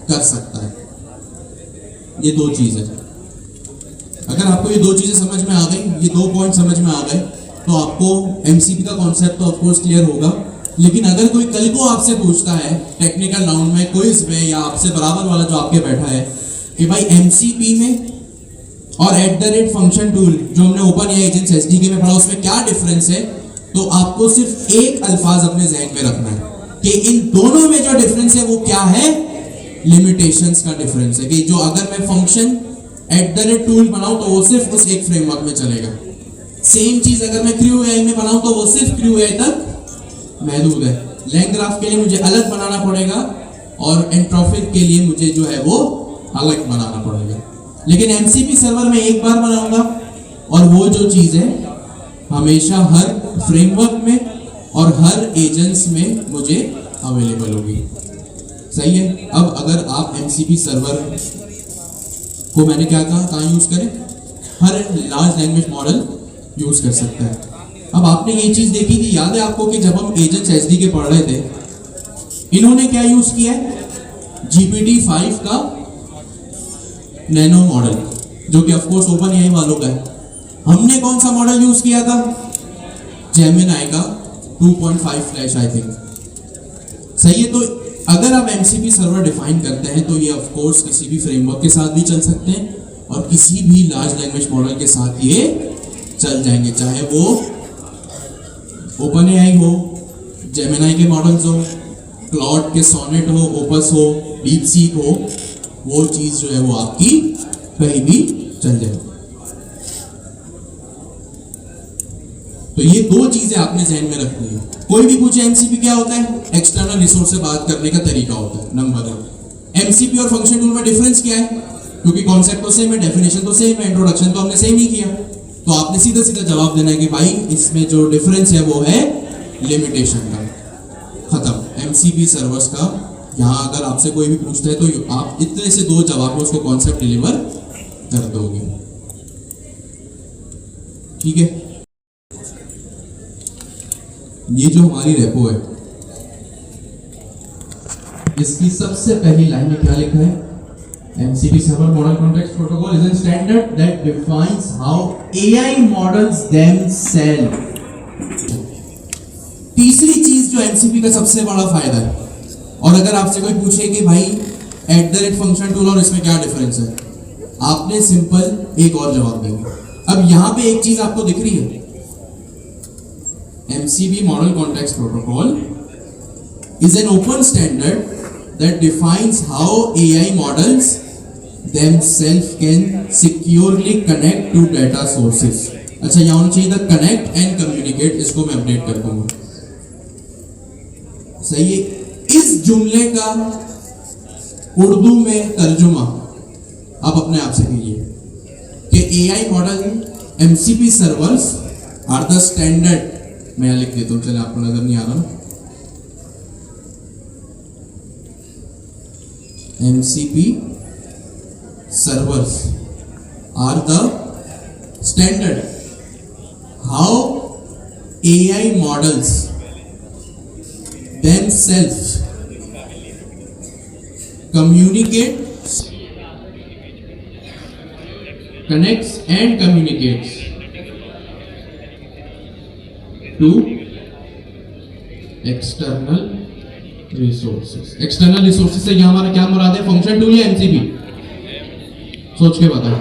कर सकता है। ये दो चीजें, अगर आपको ये दो चीजें समझ में आ गई, ये दो पॉइंट समझ में आ गए, तो आपको एमसीपी का कॉन्सेप्ट तो ऑफ कोर्स क्लियर होगा। लेकिन अगर कोई कल को आपसे पूछता है टेक्निकल राउंड में, क्विज में, या आपसे बराबर वाला जो आपके बैठा है कि भाई एमसीपी में और @फंक्शन टूल जो हमने ओपन एआई एजेंट्स एसडीके में पढ़ा, उसमें क्या डिफरेंस है, तो आपको सिर्फ एक अल्फाज अपने ज़हन में रखना है कि इन दोनों में जो डिफरेंस है वो क्या है? लिमिटेशंस का डिफरेंस है। कि जो अगर मैं फंक्शन @टूल बनाऊं तो वो सिर्फ उस एक फ्रेमवर्क में चलेगा। सेम चीज अगर मैं क्रू एआई में बनाऊं तो वो सिर्फ क्रू एआई तक महदूद है। लैंग्राफ के लिए मुझे अलग बनाना पड़ेगा और एंट्रोपिक के लिए मुझे जो है वो अलग बनाना पड़ेगा। लेकिन एमसीपी सर्वर में एक बार बनाऊंगा और वो जो चीज है हमेशा हर फ्रेमवर्क में और हर एजेंट्स में मुझे अवेलेबल होगी। सही है? अब अगर आप एमसीपी सर्वर को, मैंने क्या कहा, कहाँ यूज करें? हर लार्ज लैंग्वेज मॉडल यूज कर सकता है। अब आपने ये चीज देखी थी, याद है आपको कि जब हम एजेंट्स एसडीके पढ़ रहे थे, इन्होंने क्या यूज किया है? GPT-5 का नैनो मॉडल, जो कि ऑफकोर्स ओपन एआई वालों का है। हमने कौन सा मॉडल यूज किया था? जेमिनाई का 2.5 फ्लैश, आई थिंक। सही है? तो अगर आप एमसीपी सर्वर डिफाइन करते हैं तो ये ऑफ कोर्स किसी भी फ्रेमवर्क के साथ भी चल सकते हैं और किसी भी लार्ज लैंग्वेज मॉडल के साथ ये चल जाएंगे, चाहे वो ओपन एआई हो, जेमिनाई के मॉडल्स हो, क्लाउड के सोनेट हो, ओपस हो, डीपसीक हो, वो चीज जो है वो आपकी कहीं भी चल जाए। तो ये दो चीजें आपने जहन में रखनी है। कोई भी पूछे एमसीपी क्या होता है, एक्सटर्नल रिसोर्स से बात करने का तरीका होता है नंबर 1। एमसीपी और फंक्शन टूल में डिफरेंस क्या है, क्योंकि कॉन्सेप्ट तो सेम है, डेफिनेशन तो सेम है, इंट्रोडक्शन तो हमने सेम ही किया, तो आपने सीधा सीधा जवाब देना है कि भाई इसमें जो डिफरेंस है वो है लिमिटेशन का। खत्म। एमसीपी सर्वर्स का यहाँ अगर आपसे कोई भी पूछता है तो आप इतने से दो जवाब में उसको कॉन्सेप्ट डिलीवर कर दोगे। ठीक है, ये जो हमारी रेपो है इसकी सबसे पहली लाइन में क्या लिखा है, MCP server model context protocol is a standard that defines how AI models themselves। तीसरी चीज जो MCP का सबसे बड़ा फायदा है, और अगर आपसे कोई पूछे कि भाई @फंक्शन टूल और इसमें क्या डिफरेंस है, आपने सिंपल एक और जवाब देंगे। अब यहां पे एक चीज आपको दिख रही है, MCP model context protocol is an open standard that defines how AI models themselves can securely connect to data sources। अच्छा, यहाँ होना चाहिए था connect and communicate, इसको मैं अपडेट कर दूंगा। सही है। इस जुमले का उर्दू में तर्जुमा आप अपने आप से कीजिए कि AI model MCP servers are the standard. मैं लिख देता हूं, चले आपको नजर नहीं आ रहा, MCP servers are the standard how AI models themselves communicate, connects and communicates to external resources। External resources से यहाँ हमारा क्या मुराद है, फंक्शन टूल या एमसीपी? सोच के बताओ।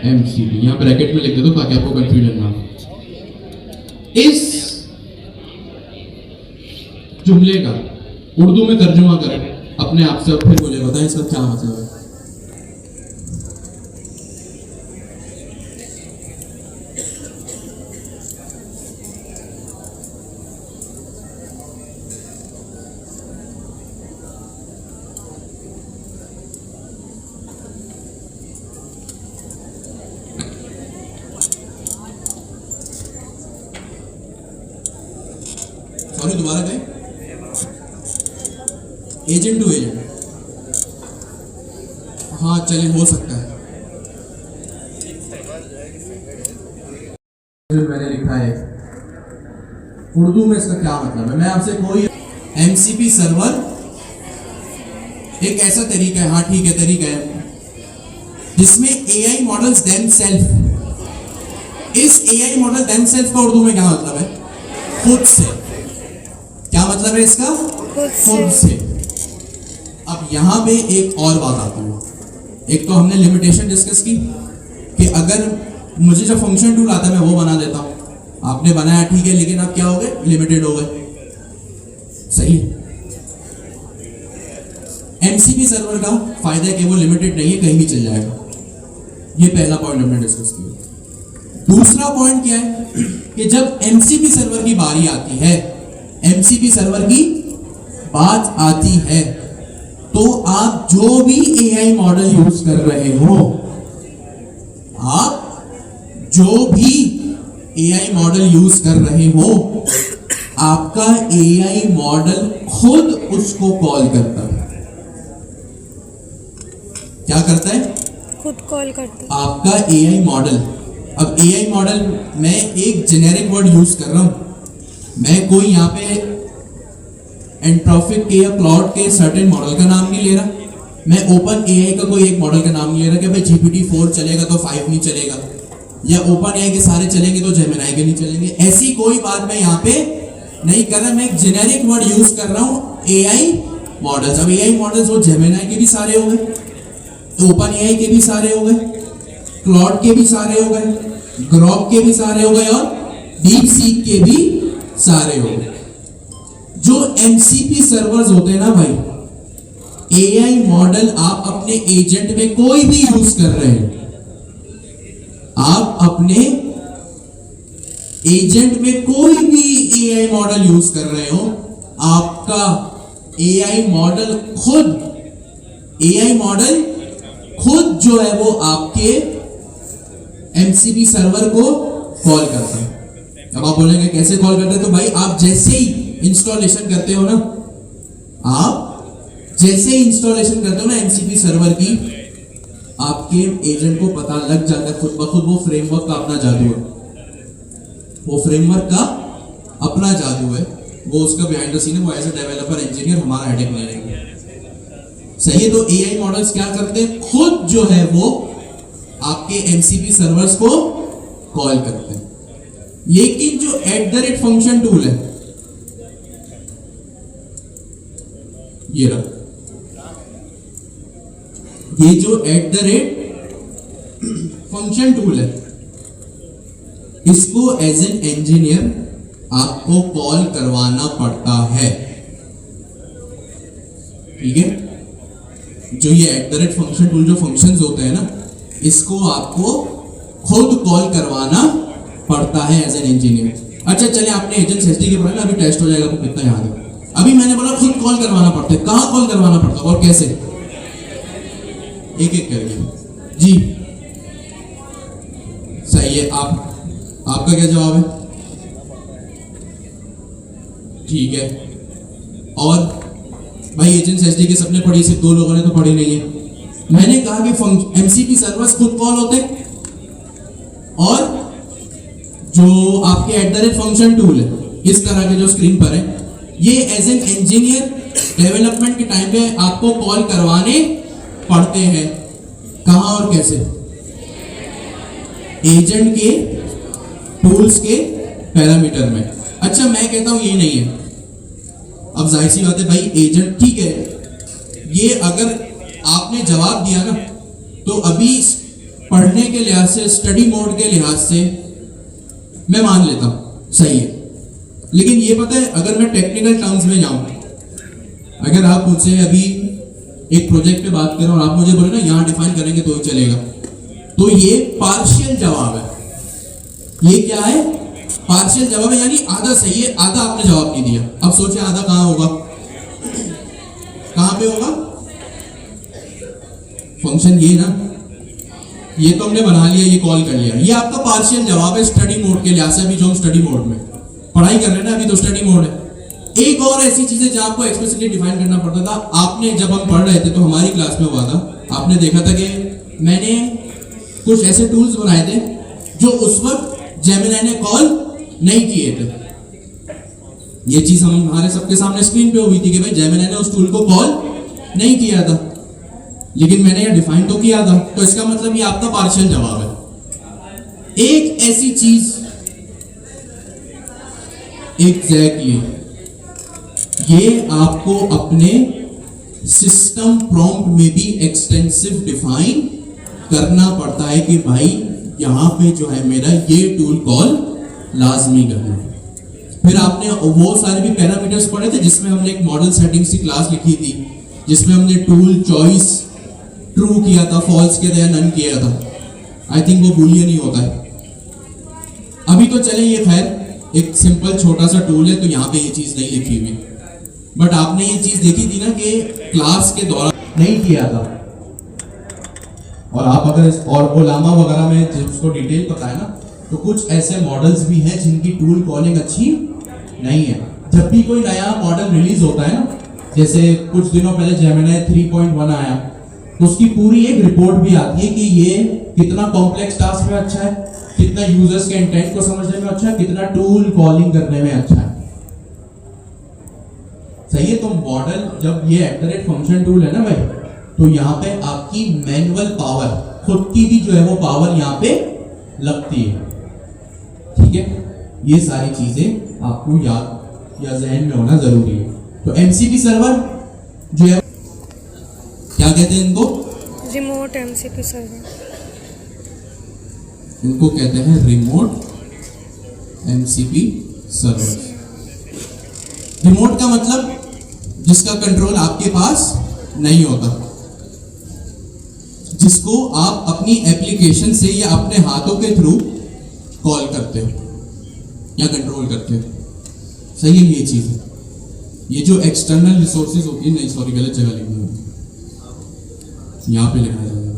एमसीपी यहाँ ब्रैकेट में लिख दे दो ताकि आपको कंफ्यूजन ना हो। इस जुमले का उर्दू में तर्जुमा करें अपने आप से, और फिर मुझे बताएं इसका क्या मतलब है। सॉरी, दोबारा कहें। एजेंट टू एजेंट, हाँ चलिए, हो सकता है। मैंने लिखा है उर्दू में, इसका क्या मतलब है? मैं आपसे कोई एमसीपी सर्वर एक ऐसा तरीका है, हाँ ठीक है, तरीका है जिसमें एआई मॉडल्स देमसेल्फ। इस एआई मॉडल देमसेल्फ का उर्दू में क्या मतलब है? खुद से। क्या मतलब है इसका? खुद से। अब यहां पे एक और बात आती है। एक तो हमने लिमिटेशन डिस्कस की कि अगर मुझे जो फंक्शन टूल आता है मैं वो बना देता हूं, आपने बनाया ठीक है, लेकिन आप क्या हो गए? लिमिटेड हो गए। सही है। एमसीपी सर्वर का फायदा है कि वो लिमिटेड नहीं है, कहीं भी चल जाएगा। ये पहला पॉइंट हमने डिस्कस किया। दूसरा पॉइंट क्या है कि जब एमसीपी सर्वर की बारी आती है, एमसीपी सर्वर की बात आती है, तो आप जो भी एआई मॉडल यूज कर रहे हो, आप जो भी एआई मॉडल यूज कर रहे हो, आपका एआई मॉडल खुद उसको कॉल करता है। क्या करता है? खुद कॉल करता है आपका एआई मॉडल। अब एआई मॉडल, मैं एक जेनेरिक वर्ड यूज कर रहा हूं, मैं कोई यहाँ पे एंट्रोपिक के या क्लाउड के सर्टेन मॉडल का नाम नहीं ले रहा, मैं ओपन एआई का कोई एक मॉडल का नाम नहीं ले रहा कि भाई GPT-4 चलेगा तो 5 नहीं चलेगा, या ओपन एआई के सारे चलेंगे तो जेमिनाई के नहीं चलेंगे। ऐसी कोई बात मैं यहाँ पे नहीं कर रहा, मैं एक जेनेरिक वर्ड यूज कर रहा हूँ, एआई मॉडल्स। अब एआई मॉडल्स वो जेमिनाई के भी सारे हो गए, ओपन एआई के भी सारे हो गए, क्लाउड के भी सारे हो गए, ग्रॉक के भी सारे हो गए, और डीप सीक के भी सारे हो गए। जो एमसीपी सर्वर्स होते हैं ना भाई, एआई मॉडल आप अपने एजेंट में कोई भी यूज कर रहे हैं, आप अपने एजेंट में कोई भी एआई मॉडल यूज कर रहे हो, आपका एआई मॉडल खुद जो है वो आपके एमसीपी सर्वर को कॉल करता है। अब आप बोलेंगे कैसे कॉल करते हैं? तो भाई आप जैसे ही इंस्टॉलेशन करते हो ना, एमसीपी सर्वर की, आपके एजेंट को पता लग जाता है खुद ब खुद। वो फ्रेमवर्क का अपना जादू है, वो उसका बिहाइंड द सीन है। वो एज ए डेवलपर इंजीनियर हमारा हेडेक नहीं लेंगे। सही है। तो एआई मॉडल्स क्या करते हैं? खुद जो है वो आपके एमसीपी सर्वर्स को कॉल करते हैं। लेकिन जो @ फंक्शन टूल है, ये रहा, ये जो @ फंक्शन टूल है, इसको एज एन इंजीनियर आपको कॉल करवाना पड़ता है। ठीक है। जो ये @ फंक्शन टूल जो फंक्शंस होते हैं ना, इसको आपको खुद कॉल करवाना पड़ता है एज एन इंजीनियर। अच्छा चलिए, आपने एजेंट एसडी के पढ़ा ना, अभी टेस्ट हो जाएगा तो कितना याद है। अभी मैंने बोला खुद कॉल करवाना पड़ता है, कहां कॉल करवाना पड़ता है और कैसे? एक एक करके। जी सही है। आपका क्या जवाब है? ठीक है। और भाई एजेंट एसडी के सबने पढ़ी, सिर्फ 2 लोगों ने तो पढ़ी नहीं है। मैंने कहा कि एमसीपी सर्वर्स खुद कॉल होते, और जो आपके @ फंक्शन टूल है, इस तरह के जो स्क्रीन पर है, ये एज एन इंजीनियर डेवलपमेंट के टाइम पे आपको कॉल करवाने पड़ते हैं। कहां और कैसे? एजेंट के टूल्स के पैरामीटर में। अच्छा मैं कहता हूं ये नहीं है। अब जाहिर सी बात है भाई, एजेंट ठीक है, ये अगर आपने जवाब दिया ना, तो अभी पढ़ने के लिहाज से, स्टडी मोड के लिहाज से मैं मान लेता हूं सही है। लेकिन ये पता है, अगर मैं टेक्निकल टर्म्स में जाऊं, अगर आप मुझसे अभी एक प्रोजेक्ट पे बात करें और आप मुझे बोले ना यहां डिफाइन करेंगे तो ही चलेगा, तो ये पार्शियल जवाब है। ये क्या है? पार्शियल जवाब है, यानी आधा सही है, आधा आपने जवाब नहीं दिया। अब सोचिए आधा कहां होगा? कहां पे होगा? फंक्शन ये ना, ये तो हमने बना लिया, ये कॉल कर लिया, ये आपका पार्शियल जवाब है स्टडी मोड के लिहाज से। अभी जो हम स्टडी मोड में पढ़ाई कर रहे हैं ना, अभी तो स्टडी मोड है। एक और ऐसी चीज है जहां आपको एक्सप्लिसिटली डिफाइन करना पड़ता था। आपने जब हम पढ़ रहे थे तो हमारी क्लास में हुआ था, आपने देखा था कि मैंने कुछ ऐसे टूल्स बनाए थे जो उस वक्त जेमिनी ने कॉल नहीं किए थे। ये चीज हमारे सबके सामने स्क्रीन पे हुई थी कि भाई जेमिनी ने उस टूल को कॉल नहीं किया था, लेकिन मैंने ये डिफाइन तो किया था। तो इसका मतलब ये आपका पार्शियल जवाब है। एक ऐसी चीज एग्जैक्टली ये आपको अपने सिस्टम प्रॉम्प्ट में भी एक्सटेंसिव डिफाइन करना पड़ता है कि भाई यहां पे जो है मेरा ये टूल कॉल लाजमी करना। फिर आपने वो सारे भी पैरामीटर्स पढ़े थे जिसमें हमने एक मॉडल सेटिंग्स की क्लास लिखी थी, जिसमें हमने टूल चॉइस ट्रू किया था, फॉल्स किया था या नन किया था। आई थिंक वो बूलियन ही होता है। अभी तो चले, ये खैर एक सिंपल छोटा सा टूल है, तो यहाँ पे ये चीज नहीं लिखी हुई, बट आपने ये चीज देखी थी ना कि क्लास के दौरान नहीं किया था। और आप अगर और ओलामा वगैरह में जिसको डिटेल पता है ना, तो कुछ ऐसे मॉडल्स भी हैं जिनकी टूल कॉलिंग अच्छी नहीं है। जब भी कोई नया मॉडल रिलीज होता है ना, जैसे कुछ दिनों पहले जेमिनी 3.1 आया, तो उसकी पूरी एक रिपोर्ट भी आती है कि ये कितना कॉम्प्लेक्स टास्क में अच्छा है, कितना यूजर्स के इंटेंट को समझने में अच्छा है, कितना टूल कॉलिंग करने में अच्छा है। सही है। तो मॉडल जब ये @ फंक्शन टूल है ना भाई, तो यहाँ पे आपकी मैनुअल पावर, खुद की भी जो है वो पावर यहाँ पे लगती है। ठीक है। ये सारी चीजें आपको याद या जहन में होना जरूरी है। तो एमसीपी सर्वर जो है, क्या कहते हैं इनको? Remote MCP server. इनको कहते हैं रिमोट एमसीपी सर्वर। रिमोट का मतलब जिसका कंट्रोल आपके पास नहीं होता, जिसको आप अपनी एप्लीकेशन से या अपने हाथों के थ्रू कॉल करते हो या कंट्रोल करते हो। सही है, ये चीज है। ये जो एक्सटर्नल रिसोर्सेज होती है, नहीं सॉरी गलत जगह लिखी है, यहां पे लिखा जाएगा,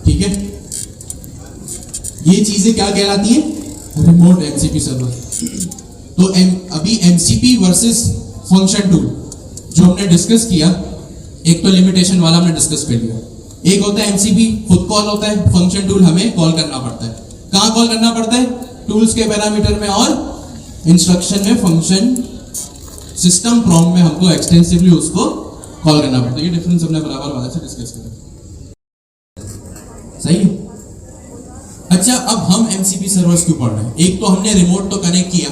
ठीक है। ये चीजें क्या कहलाती है? Remote MCP server. तो अभी एमसीपी वर्सेस फंक्शन टूल जो हमने डिस्कस किया, एक तो लिमिटेशन वाला हमने डिस्कस कर लिया। एक होता है एमसीपी खुद कॉल होता है, फंक्शन टूल हमें कॉल करना पड़ता है। कहां कॉल करना पड़ता है? टूल्स के पैरामीटर में और इंस्ट्रक्शन में, फंक्शन सिस्टम प्रॉम्प्ट में हमको एक्सटेंसिवली उसको कॉल करना पड़ता है। ये डिफरेंस हमने बराबर वाले से डिस्कस किया। सही है। अच्छा, अब हम एमसीपी सर्वर्स क्यों पढ़ रहे हैं? एक तो हमने रिमोट तो कनेक्ट किया।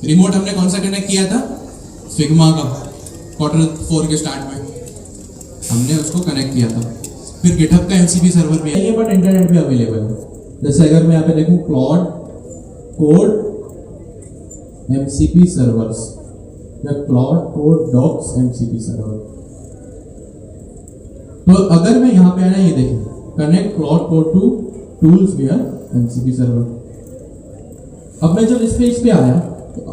रिमोट हमने कौन सा कनेक्ट किया था? फिग्मा का, Q4 के स्टार्ट में हमने उसको कनेक्ट किया था। फिर गिटहब का एमसीपी सर्वर भी है, बट इंटरनेट पे अवेलेबल है। जैसे अगर मैं यहाँ पे देखूँ क्लाउड कोड एमसीपी सर्वर्स या Claude code docs MCP server, तो अगर मैं यहाँ पे आना, ये देखें, connect Claude code to tools via MCP server. अब मैं जब इस पेज पे आया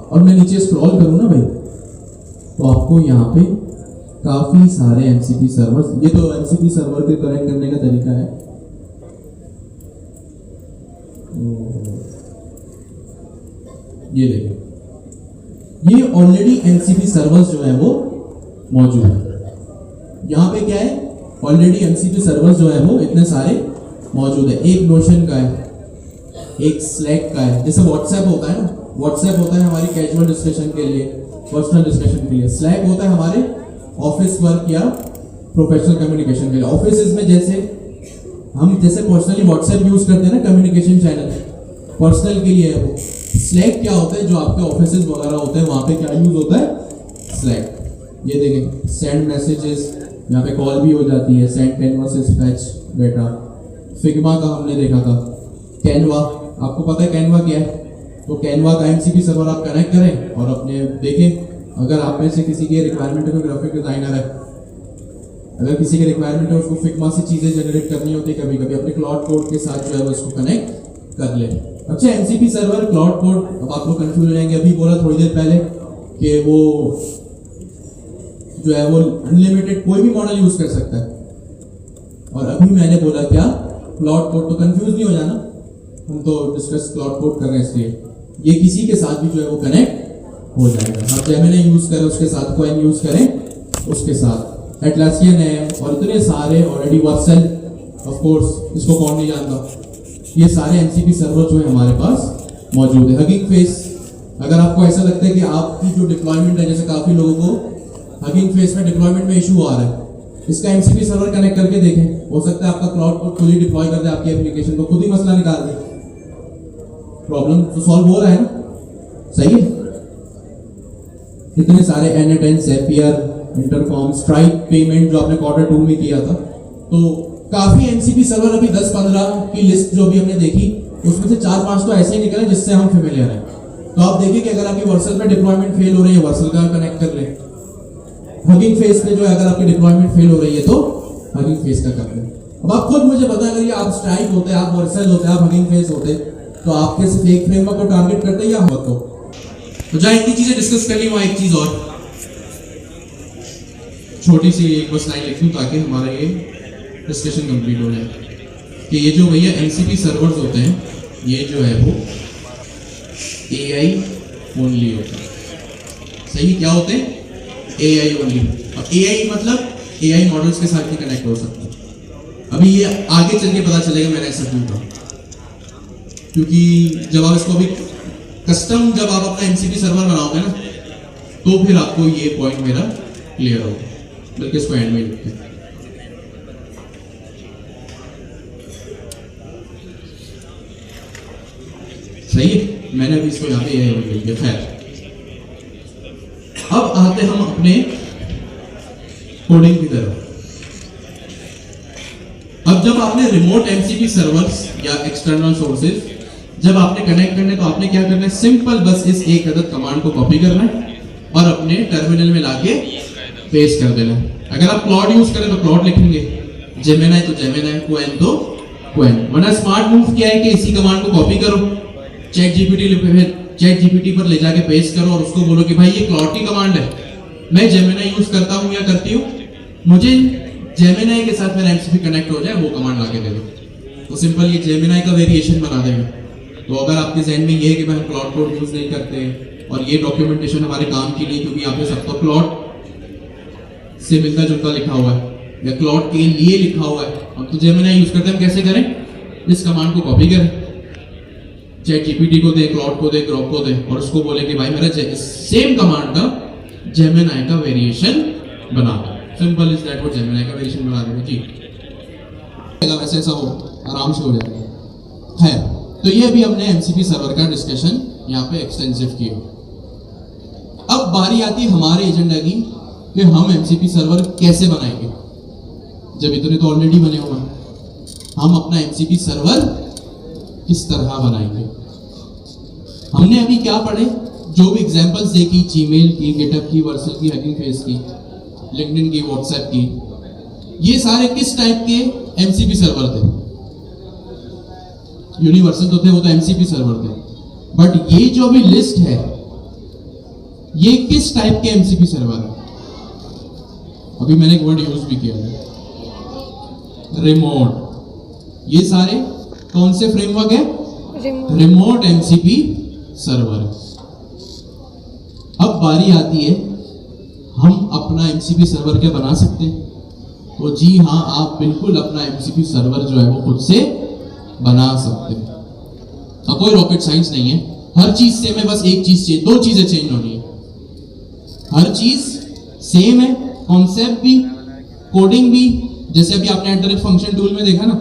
और मैं नीचे स्क्रॉल करूँ ना भाई, तो आपको यहाँ पे काफी सारे एमसीपी सर्वर्स, ये तो एमसीपी सर्वर के कनेक्ट करने का तरीका है। ये देखो, ये ऑलरेडी एमसीपी सर्वर्स जो है वो मौजूद है। यहाँ पे क्या है? ऑलरेडी एमसीपी सर्वर्स जो है वो इतने सारे मौजूद है। एक नोशन का है, एक स्लैक का है। जैसे व्हाट्सएप होता है ना, व्हाट्सएप होता है हमारी कैजुअल डिस्कशन के लिए, पर्सनल डिस्कशन के लिए। स्लैक होता है हमारे ऑफिस वर्क या प्रोफेशनल कम्युनिकेशन के लिए। ऑफिस में जैसे हम जैसे पर्सनली व्हाट्सएप यूज करते हैं ना, कम्युनिकेशन चैनल, पर्सनल के लिए है वो। स्लैक क्या होता है? जो आपके ऑफिस वगैरह होते हैं वहां पे क्या यूज होता है? स्लैक। ये देखें, सेंड मैसेजेस, यहाँ पे कॉल भी हो जाती है, send canvases, fetch data. Figma का हमने देखा था। कैनवा, आपको पता है कैनवा क्या है? तो कैनवा का एमसीपी सर्वर आप कनेक्ट करें और अपने देखें, अगर आप में से किसी के रिक्वायरमेंट है, ग्राफिक डिजाइनर है, अगर किसी के रिक्वायरमेंट है उसको फिग्मा से चीजें जनरेट करनी होती है, कभी कभी अपने क्लाउड कोड के साथ जो है वो इसको कनेक्ट कर ले। अच्छा, एमसीपी सर्वर, क्लाउड कोड, अब आप लोग कंफ्यूज हो जाएंगे। अभी बोला थोड़ी देर पहले कि वो जो है वो अनलिमिटेड कोई भी मॉडल यूज कर सकता है, और अभी मैंने बोला क्या? Cloud code. तो कंफ्यूज नहीं हो जाना, हम तो डिस्कस क्लाउड कोड कर रहे हैं, इसलिए ये किसी के साथ भी जो है वो कनेक्ट हो जाएगा। आप जेमिनी यूज करें उसके साथ, कोइन यूज करें उसके साथ, एटलासियन है और इतने सारे ऑलरेडी, वर्सल ऑफ कोर्स, इसको कौन नहीं जानता। ये सारे एमसीपी सर्वर जो है हमारे पास मौजूद है। हगिंग फेस, अगर आपको ऐसा लगता है कि आपकी जो डिप्लॉयमेंट है, जैसे काफी लोगों को हगिंग फेस में डिप्लॉयमेंट में इशू आ रहा है, इसका एमसीपी सर्वर कनेक्ट करके देखें, हो सकता है आपका क्लाउड कोड खुद ही डिप्लॉय कर दे, आपकी एप्लीकेशन को खुद ही मसला निकाल दे, प्रॉब्लम तो सॉल्व हो रहा है ना। सही है। इतने सारे N8N, Zapier, intercom, strike payment जो आपने Q2 में किया था, तो काफी एमसीपी सर्वर अभी 10-15 की लिस्ट जो अभी हमने देखी, उसमें से 4-5 तो ऐसे ही निकले जिससे हम फेमिलियर हैं। तो आप देखिए कि अगर आपकी वर्सल पे डिप्लॉयमेंट फेल हो रही है, वर्सल का कनेक्ट कर ले। हगिंग फेस पे जो है अगर आपकी डिप्लॉयमेंट फेल हो रही है तो हगिंग फेस का कर ले। अब आप खुद मुझे बता, अगर ये आप स्ट्राइक होते, आप वर्सल होते, आप हगिंग फेस होते, तो आपके सिर्फ एक फ्रेमवर्क को टारगेट करते या हम को? तो जहाँ इतनी चीजें डिस्कस कर ली, वहां एक चीज और छोटी सी एक बस लाइन लिखूं ताकि हमारा ये डिस्कशन कंप्लीट हो जाए कि ये जो भैया एमसीपी सर्वर्स होते हैं, ये जो है वो एआई ओनली होते हैं। सही, क्या होते हैं? AI only. अब एआई मतलब एआई मॉडल्स के साथ ही कनेक्ट हो सकता है। अभी ये आगे चल के पता चलेगा मैंने ऐसा क्यों कहा, क्योंकि जब आप इसको अभी कस्टम, जब आप अपना एमसीपी सर्वर बनाओगे ना, तो फिर आपको ये पॉइंट मेरा क्लियर होगा। बल्कि इसको एंड में लिखते हैं। सही है, मैंने अभी इसको यहाँ पे एआई लिख दिया। खैर, अब आते हम अपने कोडिंग की तरफ। अब जब आपने रिमोट एमसीपी सर्वर्स या एक्सटर्नल सोर्सेज जब आपने कनेक्ट करने, तो आपने क्या करना है? सिंपल बस इस एक अदद कमांड को कॉपी करना है और अपने टर्मिनल में लाके पेस्ट कर देना। अगर आप क्लॉड यूज करें तो क्लॉड लिखेंगे, जेमिनाई तो जेमिनाई, क्वेन तो क्वेन। वरना स्मार्ट मूव क्या है कि इसी कमांड को कॉपी करो, चैट जीपीटी पर ले जाके पेस्ट करो और उसको बोलो कि भाई ये क्लॉड की कमांड है, मैं जेमिनाई यूज करता हूँ या करती हूँ, मुझे जेमिनाई के साथ मेरा एमसीपी कनेक्ट हो जाए, वो कमांड लाके दे दो। तो सिंपल ये जेमिनाई का वेरिएशन बना देगा। तो अगर आपके जहन में ये है कि मैं क्लॉड कोड यूज नहीं करते और ये डॉक्यूमेंटेशन हमारे काम की नहीं, क्योंकि यहाँ पे सब तो क्लॉड से मिलता जुलता लिखा हुआ है या क्लॉड के लिए लिखा हुआ है, हम तो जेमिनाई यूज करते हैं, हम कैसे करें? इस कमांड को कॉपी करें, चैट जीपीटी को दे, क्लॉड को दे, ग्रॉक को दे और उसको बोले कि भाई मेरा सेम कमांड का जेमिनाई का वेरिएशन बना दो। सिंपल इज दैट, वो जेमिनाई का वेरिएशन बना देगा जी। वैसे ऐसा हो आराम से हो जाएगा है। तो ये अभी हमने एमसीपी सर्वर का डिस्कशन यहाँ पे एक्सटेंसिव किया। अब बारी आती है हमारे एजेंडा की कि हम एमसीपी सर्वर कैसे बनाएंगे, जब इतने तो ऑलरेडी बने हुए हैं। हम अपना एमसीपी सर्वर किस तरह बनाएंगे? हमने अभी क्या पढ़े, जो भी एग्जांपल्स देखी, जीमेल की, गिटहब की, वर्सल की, हगिंग फेस की, लिंक्डइन की, व्हाट्सएप की, ये सारे किस टाइप के एमसीपी सर्वर थे? यूनिवर्सल तो थे, वो तो एमसीपी सर्वर थे। बट ये जो अभी लिस्ट है, ये किस टाइप के एमसीपी सर्वर है? अभी मैंने एक वर्ड यूज भी किया है, रिमोट। ये सारे कौन से फ्रेमवर्क है? Remote MCP server. अब बारी आती है, हम अपना एमसीपी सर्वर क्या बना सकते हैं? तो जी हाँ, आप बिल्कुल अपना एमसीपी सर्वर जो है वो खुद से बना सकते हैं। अब कोई रॉकेट साइंस नहीं है, हर चीज सेम है, बस एक चीज चेंज, दो चीजें चेंज होनी है। हर चीज सेम है, कॉन्सेप्ट भी, कोडिंग भी। जैसे अभी आपने at the rate function tool में देखा ना,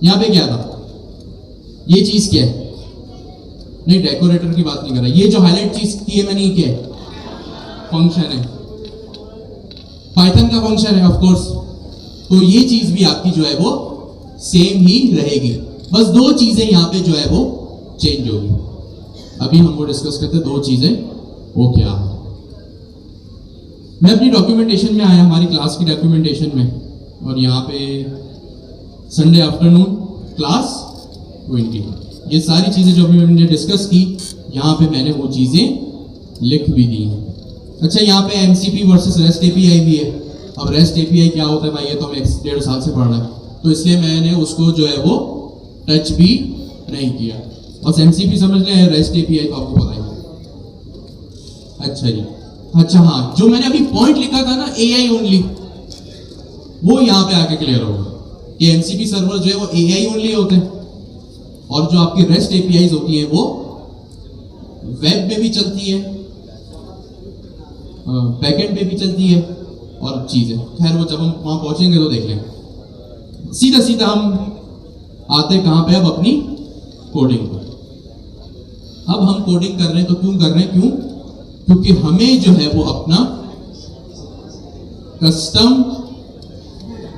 यहां पे क्या था, ये चीज क्या है? नहीं, डेकोरेटर की बात नहीं कर रहा, ये जो हाईलाइट चीज की है मैंने, ये क्या है? फंक्शन है, पाइथन का फंक्शन है ऑफ कोर्स। तो ये चीज भी आपकी जो है वो सेम ही रहेगी, बस दो चीजें यहां पे जो है वो चेंज होगी। अभी हम वो डिस्कस करते हैं, दो चीजें वो क्या है। मैं अपनी डॉक्यूमेंटेशन में आया, हमारी क्लास की डॉक्यूमेंटेशन में, और यहाँ पे संडे आफ्टरनून क्लास 20, ये सारी चीजें जो अभी हमने डिस्कस की, यहाँ पे मैंने वो चीजें लिख भी दी हैं। अच्छा, यहाँ पे एमसीपी वर्सेस रेस्ट एपीआई भी है। अब रेस्ट एपीआई क्या होता है भाई, ये तो हमें 1.5 साल से पढ़ना है, तो इसलिए मैंने उसको जो है वो टच भी नहीं किया। बस एमसीपी समझ लें, रेस्ट एपीआई तो आपको पता ही है। अच्छा जी, अच्छा हाँ, जो मैंने अभी पॉइंट लिखा था ना, एआई ओनली, वो यहाँ पे आके क्लियर होगा कि एमसीपी सर्वर जो है वो एआई ओनली होते हैं, और जो आपकी रेस्ट एपीआईज होती है वो वेब में भी चलती है, बैकएंड पे भी चलती है और चीजें। खैर वो जब हम वहां पहुंचेंगे तो देख लेंगे। सीधा सीधा हम आते कहां पे, अब अपनी कोडिंग पर। अब हम कोडिंग कर रहे हैं तो क्यों कर रहे हैं? क्योंकि हमें जो है वो अपना कस्टम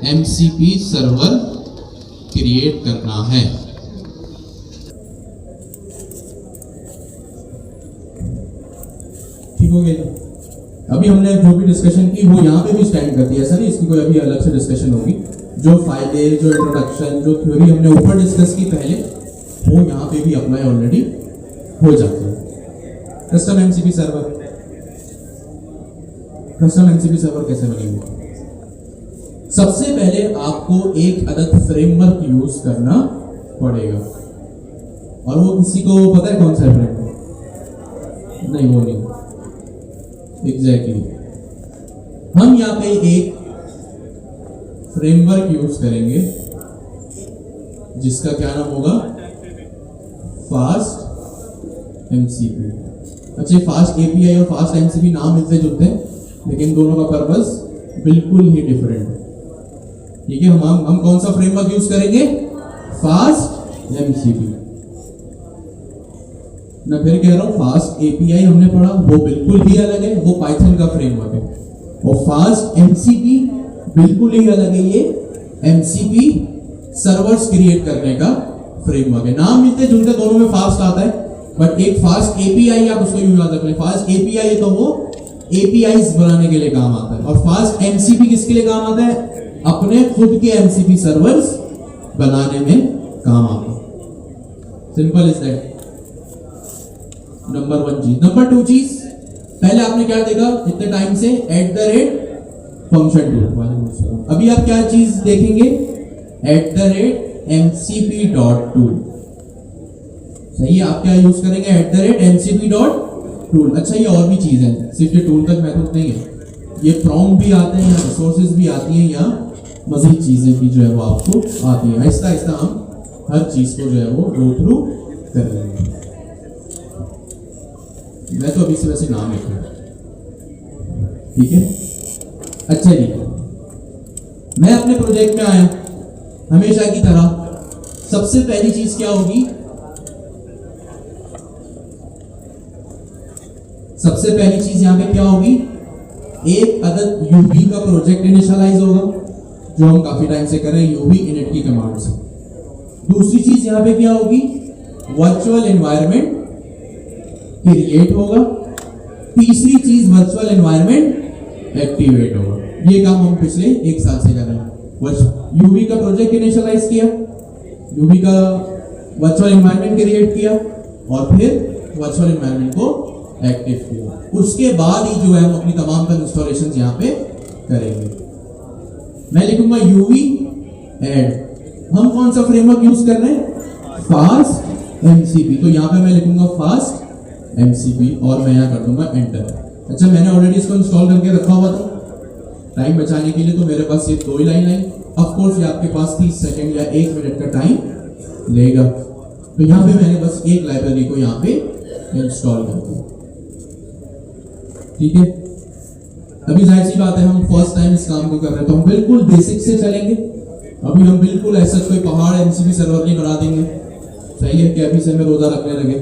एमसीपी सर्वर क्रिएट करना है। ठीक हो गया? अभी हमने जो भी डिस्कशन की वो यहाँ पे भी स्टैंड करती है, ऐसा नहीं इसकी कोई अभी अलग से डिस्कशन होगी। जो फायदे, जो इंट्रोडक्शन, जो थ्योरी हमने ऊपर डिस्कस की पहले, वो यहाँ पे भी अप्लाई ऑलरेडी हो जाती है। Custom MCP server, custom MCP server कैसे बनेंगे? सबसे पहले आपको एक अलग फ्रेमवर्क यूज करना पड़ेगा, और वो किसी को पता है कौन सा फ्रेमवर्क? नहीं, वो नहीं। एग्जैक्टली हम यहाँ पे एक फ्रेमवर्क यूज करेंगे जिसका क्या नाम होगा? Fast MCP. अच्छा, फास्ट एपीआई और फास्ट एमसीपी नाम मिलते जुलते हैं, लेकिन दोनों का पर्पस बिल्कुल ही डिफरेंट है। ठीक है, हम कौन सा फ्रेमवर्क यूज करेंगे? Fast MCP. मैं फिर कह रहा हूं, फास्ट एपीआई हमने पढ़ा, वो बिल्कुल ही अलग है, वो पाइथन का फ्रेमवर्क है। और फास्ट एमसीपी बिल्कुल ही अलग है, ये एमसीपी सर्वर्स क्रिएट करने का फ्रेमवर्क है। नाम मिलते जुलते दोनों में फास्ट आता है, बट एक फास्ट एपीआई, आप उसको यूं याद रख लें। फास्ट एपीआई तो वो एपीआईज बनाने के लिए काम आता है, और फास्ट एमसीपी किसके लिए काम आता है? अपने खुद के एमसीपी सर्वर्स बनाने में काम आता है। Simple is that. नंबर 1 चीज। नंबर 2 चीज, पहले आपने क्या देखा इतने टाइम से? Function tool. अभी आप क्या चीज देखेंगे? mcp.tool। सही है, आप क्या यूज करेंगे? mcp.tool। अच्छा, ये और भी चीज है, सिर्फ ये टूल तक मेथड नहीं है, ये प्रॉम्प्ट भी आते हैं, यहाँ रिसोर्सेज भी आती हैं, यहाँ मजीद चीजें भी जो है वो आपको आती है। आहिस्ता आहिस्ता हम हर चीज को जो है वो गो थ्रू कर लेंगे। मैं तो अभी से वैसे नाम लिखूंगा, ठीक है? अच्छा जी, मैं अपने प्रोजेक्ट में आया, हमेशा की तरह सबसे पहली चीज क्या होगी? सबसे पहली चीज यहां पे क्या होगी? एक अदद यूवी का प्रोजेक्ट इनिशियलाइज होगा, जो हम काफी टाइम से कर रहे हैं, यूवी इनिट की कमांड से। दूसरी चीज यहां पे क्या होगी? वर्चुअल एनवायरनमेंट क्रिएट होगा। तीसरी चीज वर्चुअल एनवायरनमेंट एक्टिवेट होगा। ये काम हम पिछले 1 साल से कर रहे हैं। यूवी का प्रोजेक्ट इनिशियलाइज किया, यूवी का वर्चुअल एनवायरनमेंट क्रिएट किया, और फिर वर्चुअल एनवायरनमेंट को एक्टिव किया। उसके बाद ही जो है हम अपनी तमाम तर इंस्टॉलेशन यहाँ पे करेंगे। मैं लिखूंगा यूवी एड। हम कौन सा फ्रेमवर्क यूज कर रहे हैं? Fast MCP. तो यहाँ पे मैं लिखूंगा फास्ट एमसीपी, और मैं यहाँ कर दूंगा एंटर। अच्छा, मैंने ऑलरेडी इसको इंस्टॉल करके रखा हुआ था टाइम बचाने के लिए, तो मेरे पास ये 2 ही लाइन आई। ऑफ कोर्स ये आपके पास 30 सेकंड या 1 मिनट का टाइम लेगा। तो यहाँ पे मैंने बस एक लाइब्रेरी को यहाँ पे इंस्टॉल कर दिया, ठीक है? अभी जाहिर सी बात है, हम फर्स्ट टाइम इस काम को कर रहे हैं, तो हम बिल्कुल बेसिक से चलेंगे। अभी हम बिल्कुल ऐसा कोई पहाड़ एमसीपी सर्वर नहीं बना देंगे, सही है? कि अभी से मैं रोजा रखने लगे।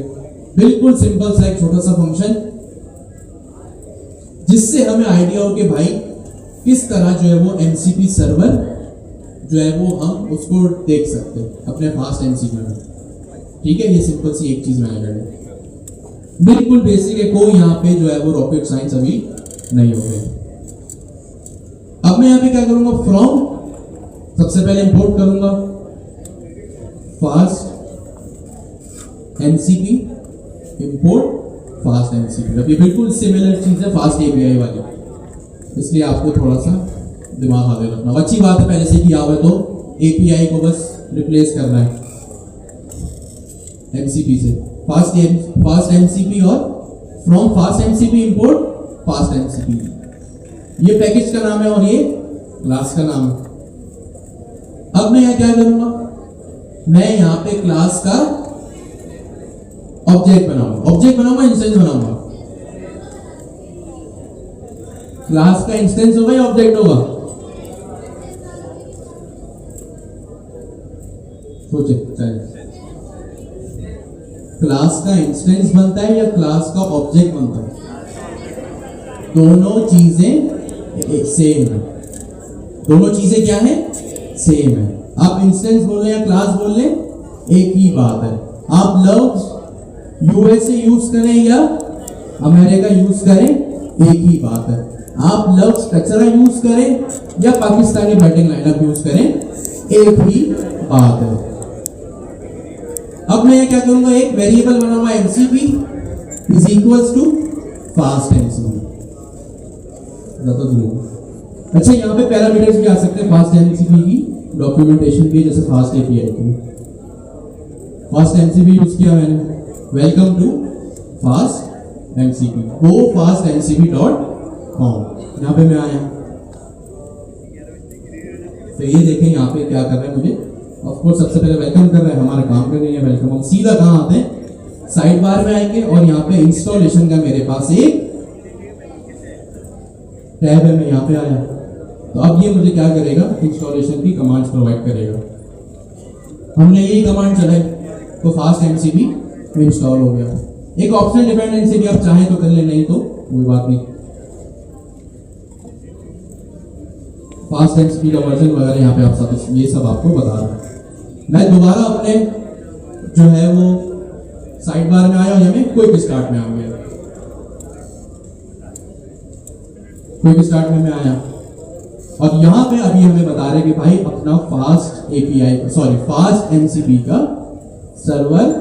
बिल्कुल सिंपल सा एक छोटा सा फंक्शन, जिससे हमें आइडिया हो कि भाई किस तरह जो है वो एमसीपी सर्वर जो है वो हम उसको देख सकते हैं अपने फास्ट एमसीपी में, ठीक है? ये सिंपल सी एक चीज मैंने करनी, बिल्कुल बेसिक है, कोई यहाँ पे जो है वो रॉकेट साइंस अभी नहीं हो गई। अब मैं यहाँ पे क्या करूंगा? फ्रॉम, सबसे पहले इंपोर्ट करूंगा fast MCP, import fast MCP. अब ये बिल्कुल सिमिलर चीज है फास्ट एपीआई वाली, इसलिए आपको थोड़ा सा दिमाग आगे रखना। अच्छी बात है, पहले से किया हुआ है, तो एपीआई को बस रिप्लेस करना है एमसीपी से। फास्ट एमसीपी और from fast MCP import fast MCP. ये पैकेज का नाम है और ये क्लास का नाम है। अब मैं यहाँ क्या करूंगा? मैं यहाँ पे क्लास का ऑब्जेक्ट बनाऊंगा, इंस्टेंस बनाऊंगा। क्लास का इंस्टेंस होगा या ऑब्जेक्ट होगा? सोचे, क्लास का इंस्टेंस बनता है या क्लास का ऑब्जेक्ट बनता है? दोनों चीजें सेम है। दोनों चीजें क्या है? सेम है। आप इंस्टेंस बोल रहे या क्लास बोल रहे, एक ही बात है। आप लव्स यूएसए यूज करें या अमेरिका यूज करें, एक ही बात है। आप लव्स कचरा यूज करें या पाकिस्तानी बैटिंग लाइनअप यूज करें, एक ही बात है। अब मैं क्या करूंगा? एक वेरिएबल बनाऊंगा MCP is equals to fast MCP. अच्छा, यहाँ पे पैरामीटर्स भी आ सकते हैं फास्ट एमसीपी की, डॉक्यूमेंटेशन भी, जैसे फास्ट एपीआई की। फास्ट एमसीपी यूज किया मैंने, welcome to fast MCP, go fast mcp.com। यहाँ पे मैं आया, तो ये देखें यहाँ पे क्या कर रहे हैं मुझे। ऑफकोर्स सबसे पहले वेलकम कर रहे हैं, हमारा काम करने है वेलकम। हम सीधा कहाँ आते हैं? साइड बार में आएंगे, और यहाँ पे इंस्टॉलेशन का मेरे पास एक टैब है। मैं यहाँ पे आया, तो अब ये मुझे क्या करेगा? इंस्टॉलेशन की कमांड्स प्रोवाइड करेगा। हमने यही कमांड चलाई तो फास्ट एमसीपी इंस्टॉल हो गया। एक ऑप्शनल डिपेंडेंसी भी आप चाहें तो कर ले, नहीं तो कोई बात नहीं। फास्ट एमसीपी का वर्जन वगैरह यहाँ पे आप सब ये सब आपको बता रहा हूँ। मैं दोबारा अपने जो है वो साइड बार में आया, यहाँ में क्विक स्टार्ट में आ गया। क्विक स्टार्ट में मैं आया और यहाँ पे अभी हमें बता रहे कि भाई अपना फास्ट एपीआई फास्ट एमसीपी का सर्वर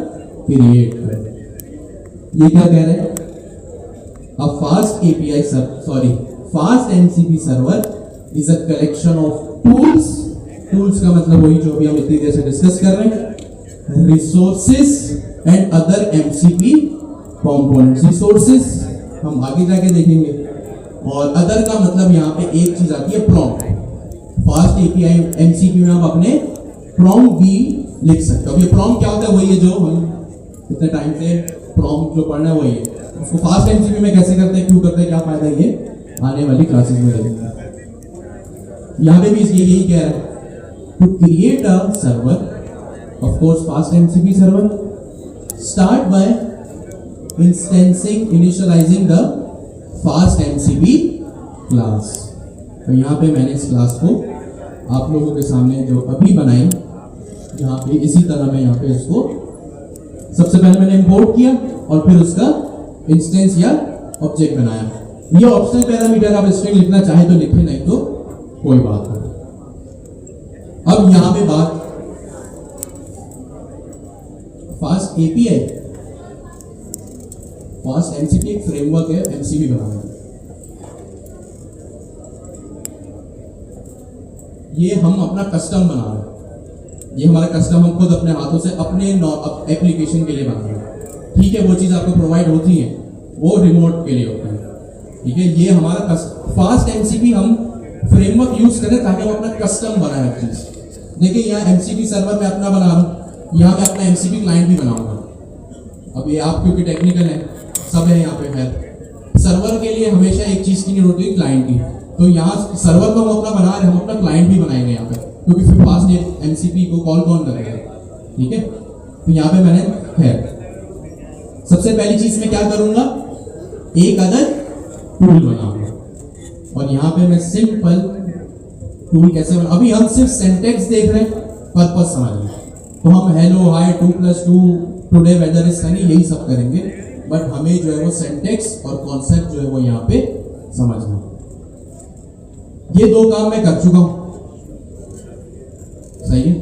क्रिएट करें। ये क्या कह रहे हैं? A fast API fast MCP server is a collection of tools का मतलब वही जो भी हम इतनी देर से डिस्कस कर रहे हैं, resources and other MCP components. Resources हम आगे जाके देखेंगे और अदर का मतलब यहाँ पे एक चीज आती है प्रॉम्प्ट। फास्ट एपीआई एमसीपी में आप अपने प्रॉम्प्ट भी लिख सकते हो। ये प्रॉम्प्ट क्या होता है? वही है जो हम इतने टाइम से प्रॉम्प्ट जो पढ़ना है वही है। उसको फास्ट एमसीपी में कैसे करते हैं, क्यों करते हैं, क्या फायदा, ये आने वाली क्लासेस में देखेंगे। यहाँ पे भी यही कह रहा है to create a server, of course fast MCP server, start by initializing the fast MCP class. तो यहाँ पे मैंने इस क्लास को आप लोगों के सामने जो अभी बनाई, यहाँ पे इसी तरह मैं यहाँ पे इसको सबसे पहले मैंने इंपोर्ट किया और फिर उसका इंस्टेंस या ऑब्जेक्ट बनाया। ये ऑप्शनल पैरामीटर, आप स्ट्रिंग लिखना चाहे तो लिखे, नहीं तो कोई बात नहीं। अब यहाँ पे बात फास्ट एपीआई, फास्ट एमसीपी एक फ्रेमवर्क है एमसीपी बनाने। ये हम अपना कस्टम बना रहे हैं, ये हमारा कस्टम हम खुद अपने हाथों से अपने एप्लीकेशन के लिए बना रहे हैं। ठीक है, वो चीज आपको प्रोवाइड होती है, वो रिमोट के लिए होता है। ठीक है, ये हमारा फास्ट एमसीपी हम फ्रेमवर्क यूज करें ताकि हम अपना कस्टम बनाए हर चीज। देखिए यहाँ एमसीपी सर्वर में अपना बना रहा हूँ, यहाँ मैं अपना एमसीपी क्लाइंट भी बनाऊंगा। अब ये आप क्योंकि टेक्निकल है, सब है यहाँ पे है। सर्वर के लिए हमेशा एक चीज की नीड होती है, क्लाइंट की। तो यहाँ सर्वर को हम अपना बना रहे हैं, हम अपना क्लाइंट भी बनाएंगे यहाँ पे, क्योंकि फिर फास्ट एमसीपी को कॉल कौन करेगा। ठीक है, तो यहाँ पे मैंने है सबसे पहली चीज मैं क्या करूंगा, एक अदर टूल बनाऊंगा। और यहाँ पे मैं सिंपल टूल कैसे बना, अभी हम सिर्फ सिंटैक्स देख रहे हैं, पर्पस समझ रहे। तो हम hello hi 2+2 today weather is sunny यही सब करेंगे, बट हमें जो है वो सिंटैक्स और कॉन्सेप्ट जो है वो यहाँ पे समझना। ये दो काम मैं कर चुका हूं, सही है।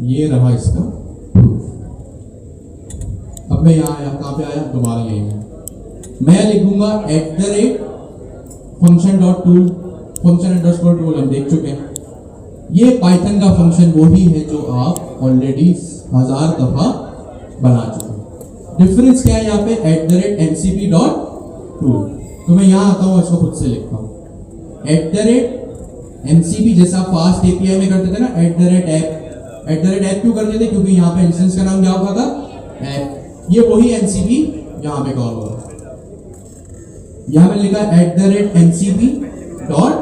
ये रहा इसका proof। अब मैं यहाँ आया, कहाँ पे आया, दोबारा यही है। मैं लिखूंगा @function.tool, function_tool हम देख चुके हैं। ये पाइथन का फंक्शन वही है जो आप ऑलरेडी 1000 दफा बना चुके हैं। डिफरेंस क्या है यहाँ पे, @mcp.tool। तो मैं यहाँ आता हूँ, इसको खुद से लिखता हूँ @mcp, जैसा फास्ट एपीआई में करते थे ना, @app क्यों करते थे, क्योंकि यहाँ पे इंस्टेंस का नाम क्या होता था, ऐप। ये वही एमसीपी यहाँ पे कॉल होगा। यहाँ मैंने लिखा @mcp डॉट,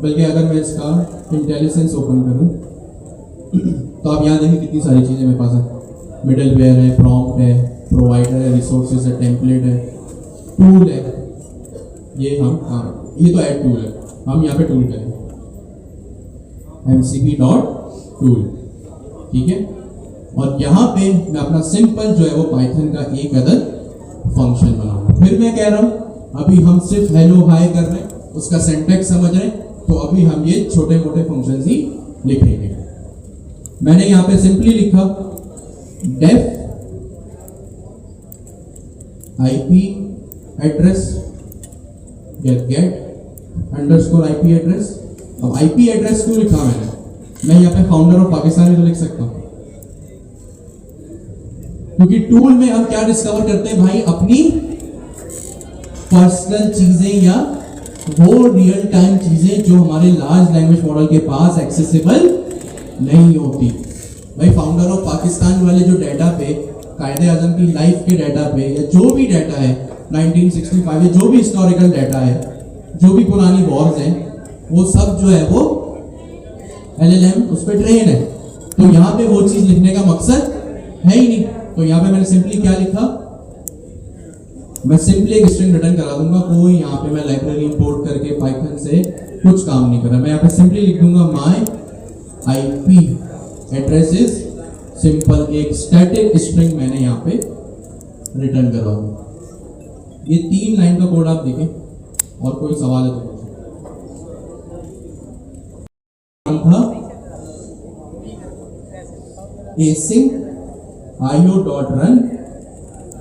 बल्कि अगर मैं इसका इंटेलिजेंस ओपन करूं तो आप यहाँ देखिए कितनी सारी चीजें मेरे पास है। मिडलवेयर है, प्रॉम्प्ट है, प्रोवाइडर है, रिसोर्सेज है, टेम्पलेट है, टूल है। ये हम ये तो ऐड टूल है, हम यहाँ पे टूल करेंगे mcp.tool। ठीक है, और यहाँ पे मैं अपना सिंपल जो है वो पाइथन का एक अदर फंक्शन बनाऊंगा। फिर मैं कह रहा हूँ अभी हम सिर्फ हेलो हाय कर रहे हैं, उसका सिंटैक्स समझ रहे हैं, तो अभी हम ये छोटे मोटे फंक्शन ही लिखेंगे। मैंने यहाँ पे सिंपली लिखा def IP address get underscore IP address. अब आईपी एड्रेस क्यों लिखा मैं यहाँ पे फाउंडर ऑफ पाकिस्तान तो लिख सकता हूँ, क्योंकि टूल में हम क्या डिस्कवर करते हैं भाई, अपनी पर्सनल चीजें या वो रियल टाइम चीजें जो हमारे लार्ज लैंग्वेज मॉडल के पास एक्सेसिबल नहीं होती। भाई फाउंडर ऑफ पाकिस्तान वाले जो डाटा पे, कायदे आजम की लाइफ के डाटा पे, या जो भी डाटा है 1965 या जो भी हिस्टोरिकल डाटा है, जो भी पुरानी वॉर्स हैं, वो सब जो है वो LLM उस पर ट्रेन है। तो यहाँ पे वो चीज लिखने का मकसद है ही नहीं। तो यहाँ पे मैंने सिंपली क्या लिखा, मैं सिंपली एक स्ट्रिंग रिटर्न करा दूंगा। कोई यहाँ पे मैं लाइब्रेरी इंपोर्ट करके पाइथन से कुछ काम नहीं कर रहा। मैं यहाँ पे सिंपली लिख दूंगा my IP address is simple, एक स्टैटिक स्ट्रिंग मैंने यहाँ पे रिटर्न करा दूंगा। ये 3 लाइन का कोड आप देखें और कोई सवाल है तो था async io.run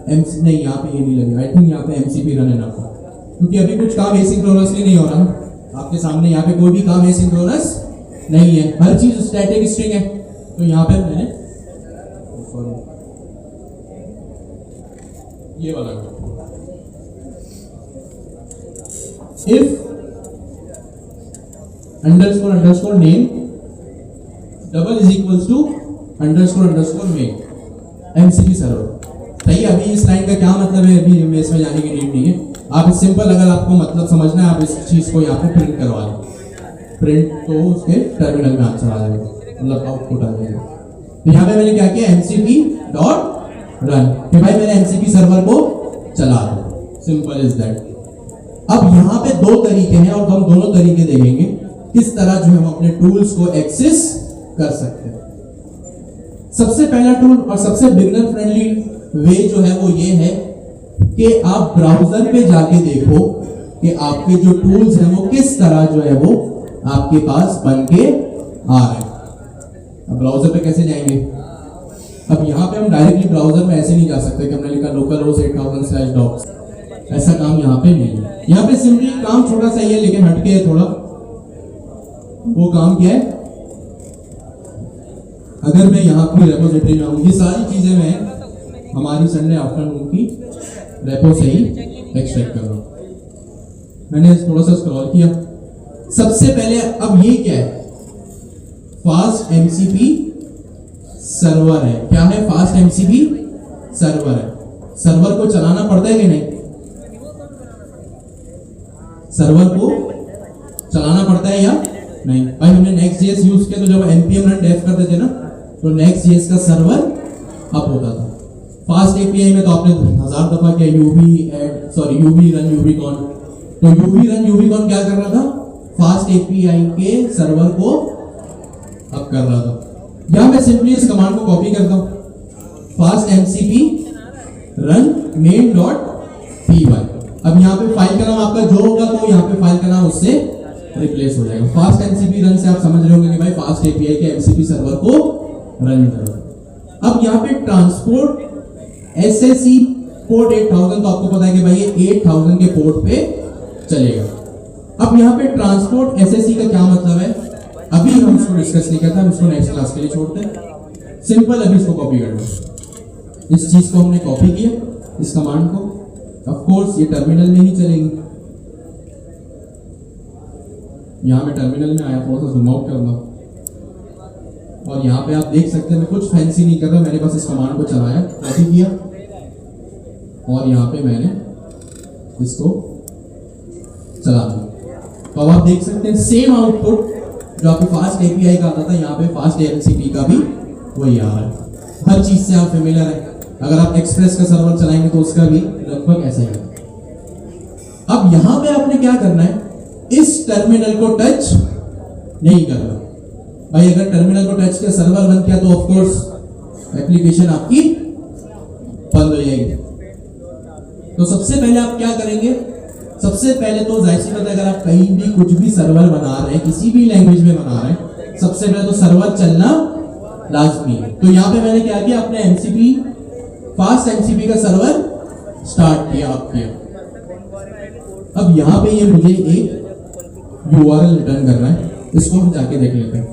MC नहीं, यहाँ पे ये नहीं लगेगा, आई थिंक यहाँ पे MCP रन है ना, क्योंकि अभी कुछ काम एसिंक्रोनसली नहीं हो रहा ना आपके सामने। यहाँ पे कोई भी काम एसिंक्रोनस नहीं है, हर चीज स्टैटिक स्ट्रिंग है। तो यहाँ पे मैंने ये वाला if underscore name double is equals to underscore main MCP server. सही है। अभी इस लाइन का क्या मतलब है, अभी हमें इसमें जाने की नीड नहीं है। आप सिंपल, अगर आपको मतलब समझना है, आप इस चीज को यहाँ पे प्रिंट करवा लें, प्रिंट तो उसके टर्मिनल में आंसर आ जाएगा, मतलब आउटपुट आ जाएगा। तो यहाँ पे मैंने क्या किया, MCP डॉट रन, कि भाई मैंने MCP सर्वर को चला दो, सिंपल इज दैट। अब यहाँ पे 2 तरीके हैं और हम दोनों तरीके देखेंगे किस तरह जो हम अपने टूल्स को एक्सेस कर सकते हैं। सबसे पहला टूल और सबसे बिगिनर फ्रेंडली वे जो है वो ये है कि आप ब्राउजर पे जाके देखो कि आपके जो टूल्स हैं वो किस तरह जो है वो आपके पास बन के आ रहे हैं। अब ब्राउजर पे कैसे जाएंगे, अब यहाँ पे हम डायरेक्टली ब्राउजर में ऐसे नहीं जा सकते कि हमने लिखा localhost 8000/docs, ऐसा काम यहाँ पे नहीं है। यहाँ पे सिंपली काम छोटा सा ही है लेकिन हटके है थोड़ा। वो काम क्या है, अगर मैं यहाँ अपनी रेपोजिटरी में आऊँ, ये सारी चीजें मैं हमारी संडे आफ्टरनून की रेपो से ही एक्सट्रैक्ट कर रहा हूँ। मैंने थोड़ा सा स्क्रॉल किया, सबसे पहले अब ये क्या है, फास्ट MCP सर्वर है। क्या है, फास्ट MCP सर्वर है। सर्वर को चलाना पड़ता है कि नहीं, सर्वर को चलाना पड़ता है या नहीं। भाई हमने Next.js यूज किया तो जब npm run dev करते थे ना तो Next.js का सर्वर अप होता था। फास्ट API में तो आपने 1000 दफा किया UV run UVCon। तो UV run UVCon क्या कर रहा था, फास्ट API के सर्वर को अप कर रहा था। या मैं सिंपली इस कमांड को कॉपी करता हूं, फास्ट MCP run main.py। अब यहाँ पे फाइल का नाम आपका जो होगा तो यहाँ पे फाइल का नाम उससे रिप्लेस हो जाएगा। फास्ट MCP रन से आप समझ रहे होंगे कि भाई फास्ट API के MCP सर्वर को रन करो। अब यहाँ पे ट्रांसपोर्ट SSE पोर्ट 8000, तो आपको पता है कि भाई ये 8000 के पोर्ट पे चलेगा। अब यहाँ पे ट्रांसपोर्ट SSE का क्या मतलब है, अभी हम इसको डिस्कस नहीं करते, हम इसको नेक्स्ट क्लास के लिए छोड़ते हैं। सिंपल अभी इसको कॉपी कर दो, इस चीज को हमने कॉपी किया, इस कमांड को। ऑफ कोर्स ये टर्मिनल में ही चलेगी। यहाँ मैं टर्मिनल में आया, थोड़ा सा जूम आउट कर लो और यहाँ पे आप देख सकते हैं मैं कुछ फैंसी नहीं कर रहा, मैंने बस इस कमांड को चलाया, कॉपी किया और यहाँ पे मैंने इसको चला दिया। तो अब आप देख सकते हैं सेम आउटपुट जो आपको फास्ट API का आता था, यहाँ पे फास्ट MCP का भी वही आ रहा है। हर चीज से आप फेमिलियर है। अगर आप एक्सप्रेस का सर्वर चलाएंगे तो उसका भी लगभग ऐसा ही है। अब यहाँ पे आपने क्या करना है, इस टर्मिनल को टच नहीं करना। भाई अगर टर्मिनल को टच किया, सर्वर बंद किया तो ऑफ कोर्स एप्लीकेशन आपकी बंद हो जाएगी। तो सबसे पहले आप क्या करेंगे, सबसे पहले तो जाहिर सी बात है, अगर आप कहीं भी कुछ भी सर्वर बना रहे हैं, किसी भी लैंग्वेज में बना रहे हैं, सबसे पहले तो सर्वर चलना लाजमी है। तो यहाँ पे मैंने क्या किया, अपने MCP फास्ट MCP का सर्वर स्टार्ट किया आपके। अब यहाँ पे ये मुझे एक URL रिटर्न करना है, इसको हम जाके देख लेते हैं।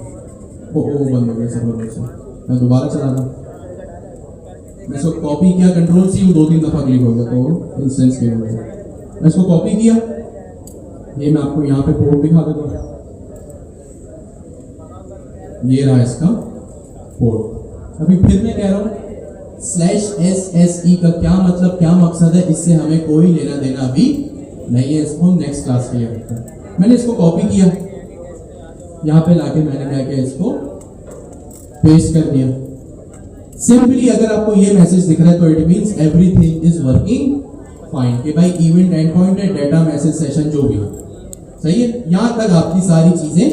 ओ बंद हो गया सर्वर से, मैं दोबारा चला रहा हूँ। मैं इसको कॉपी किया, कंट्रोल C 2-3 दफा क्लिक हो गया तो इंस्टेंस के लिए मैं इसको कॉपी किया। ये मैं आपको यहाँ पे पोर्ट दिखा देता हूँ, ये रहा इसका पोर्ट। अभी फिर मैं कह रहा हूँ /SSE का क्या मतलब, क्या मकसद है, इससे हमें कोई लेना देना भी नहीं है, इसको नेक्स्ट क्लास के लिए रखते हैं। मैंने इसको कॉपी किया, यहाँ पे लाके मैंने क्या किया, इसको पेस्ट कर दिया। सिंपली अगर आपको ये मैसेज दिख रहा है तो it means everything is working fine, कि भाई इवेंट एंड पॉइंट है, डाटा मैसेज सेशन जो भी सही है, यहाँ तक आपकी सारी चीजें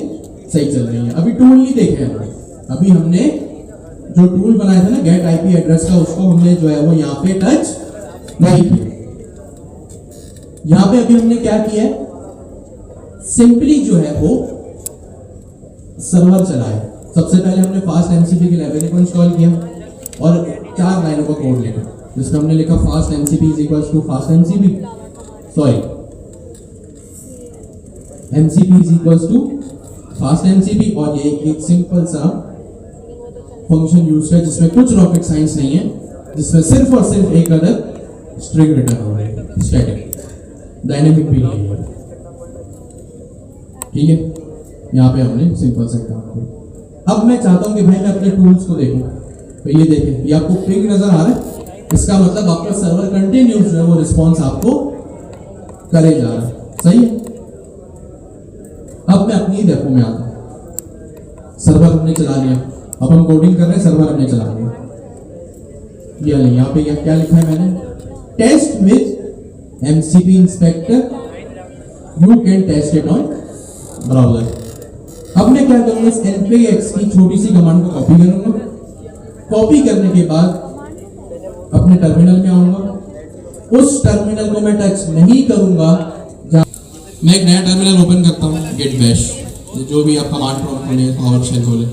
सही चल रही हैं। अभी टूल नहीं देखे हमने, अभी हमने जो टूल बनाया था ना गेट IP एड्रेस का, उसको हमने जो है वो यहाँ पे टच नहीं किया। यहां पे अभी हमने क्या किया है, सिंपली जो है वो सर्वर चलाया। सबसे पहले हमने फास्ट एमसीपी की लाइब्रेरी को इंस्टॉल किया और 4 लाइनों का कोड लिखा, जिसमें हमने लिखा fast MCP is equal to fast MCP, sorry MCP is equal to fast MCP, और ये एक सिंपल सा फंक्शन यूज किया जिसमें कुछ रॉकेट साइंस नहीं है, जिसमें सिर्फ और सिर्फ एक अदर स्ट्रिंग रिटर्न हो रहा है, स्टैटिक, डायनेमिक भी नहीं है। ठीक है, यहाँ पे हमने सिंपल से काम किया। अब मैं चाहता हूं कि भाई मैं अपने टूल्स को देखूं, तो ये देखें, ये आपको पिंग नजर आ रहा है, इसका मतलब आपका सर्वर कंटिन्यूस जो है वो रिस्पॉन्स आपको करे जा रहा है, सही है। अब मैं अपनी डेपो में आता हूं, सर्वर हमने चला लिया, अब हम कोडिंग कर रहे हैं, सर्वर हमने चला लिया। ये नहीं, यहाँ पे क्या लिखा है मैंने, test with MCP inspector, you can test it on browser. अब मैं क्या करूंगा, इस npx की छोटी सी कमांड को कॉपी करूंगा, कॉपी करने के बाद अपने टर्मिनल में आऊंगा, उस टर्मिनल को मैं टच नहीं करूंगा, मैं एक नया टर्मिनल ओपन करता हूँ, गेट बैश, जो भी आप कमांड प्रॉम्प्ट खोले, पावर शेल खोले,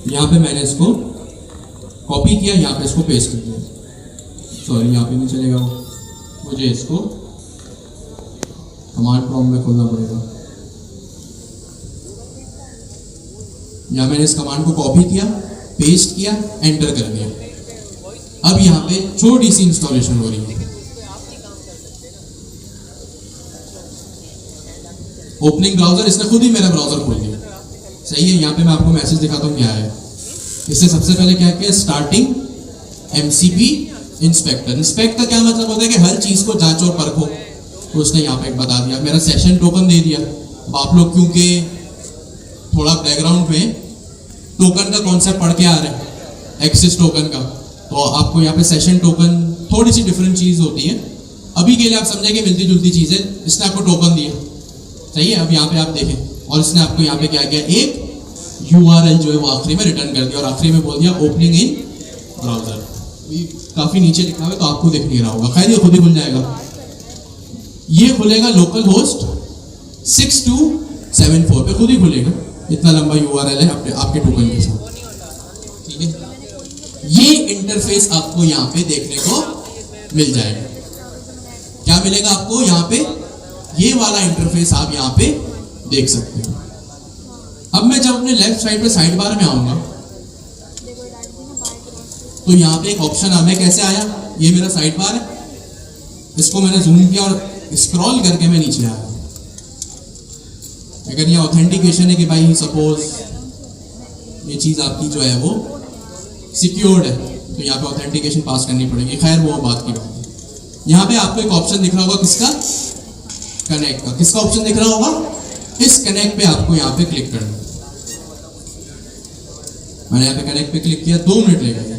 यहाँ पे मैंने इसको कॉपी किया, यहाँ पे इसको पेस्ट कर दिया, सॉरी यहाँ पे नहीं चलेगा वो, मुझे इसको कमांड प्रॉम्प्ट में खोलना पड़ेगा। यहाँ मैंने इस कमांड को कॉपी किया, पेस्ट किया, एंटर कर दिया। अब यहाँ पे छोटी सी इंस्टॉलेशन हो रही है, ओपनिंग ब्राउजर, इसने खुद ही मेरा ब्राउजर खोल दिया, सही है। यहाँ पे मैं आपको मैसेज दिखाता हूँ क्या है। इससे सबसे पहले क्या किया, स्टार्टिंग एमसीपी इंस्पेक्टर। इंस्पेक्ट का क्या मतलब होता है कि हर चीज को जांच और परखो, तो उसने यहाँ पे बता दिया, मेरा सेशन टोकन दे दिया। अब आप लोग क्योंकि थोड़ा बैकग्राउंड में टोकन का कॉन्सेप्ट पढ़ के आ रहे हैं, एक्सेस टोकन का, तो आपको यहाँ पे सेशन टोकन थोड़ी सी डिफरेंट चीज होती है। अभी के लिए आप समझेंगे मिलती जुलती चीज है, इसने आपको टोकन दिया, सही है। अब यहाँ पे आप देखें, और इसने आपको यहाँ पे क्या किया, एक URL जो है वो आखिरी में रिटर्न कर दिया, और आखिरी में बोल दिया ओपनिंग इन ब्राउजर। काफी नीचे लिखा हुआ है तो आपको दिख नहीं रहा होगा, खैर ये खुद ही खुल जाएगा। ये खुलेगा लोकल होस्ट 6274 पे, खुद ही खुलेगा, इतना लंबा URL है आपके टोकन के साथ, ठीक है। ये इंटरफेस आपको यहाँ पे देखने को मिल जाएगा। क्या मिलेगा आपको यहाँ पे, ये वाला इंटरफेस आप यहाँ पे देख सकते हो। अब मैं जब अपने लेफ्ट साइड पे साइड बार में आऊंगा, तो यहाँ पे एक ऑप्शन आ, मैं कैसे आया, ये मेरा साइड बार है, इसको मैंने जूम किया और स्क्रॉल करके मैं नीचे आया। अगर ये ऑथेंटिकेशन है कि भाई सपोज ये चीज आपकी जो है वो सिक्योर्ड है, तो यहाँ पे ऑथेंटिकेशन पास करनी पड़ेगी, खैर वो बात की बात है। यहाँ पे आपको एक ऑप्शन दिख रहा होगा, किसका, कनेक्ट का। किसका ऑप्शन दिख रहा होगा, इस कनेक्ट पे आपको यहाँ पे क्लिक करना है। मैंने यहाँ पे कनेक्ट पे क्लिक किया, 2 मिनट लगेगा।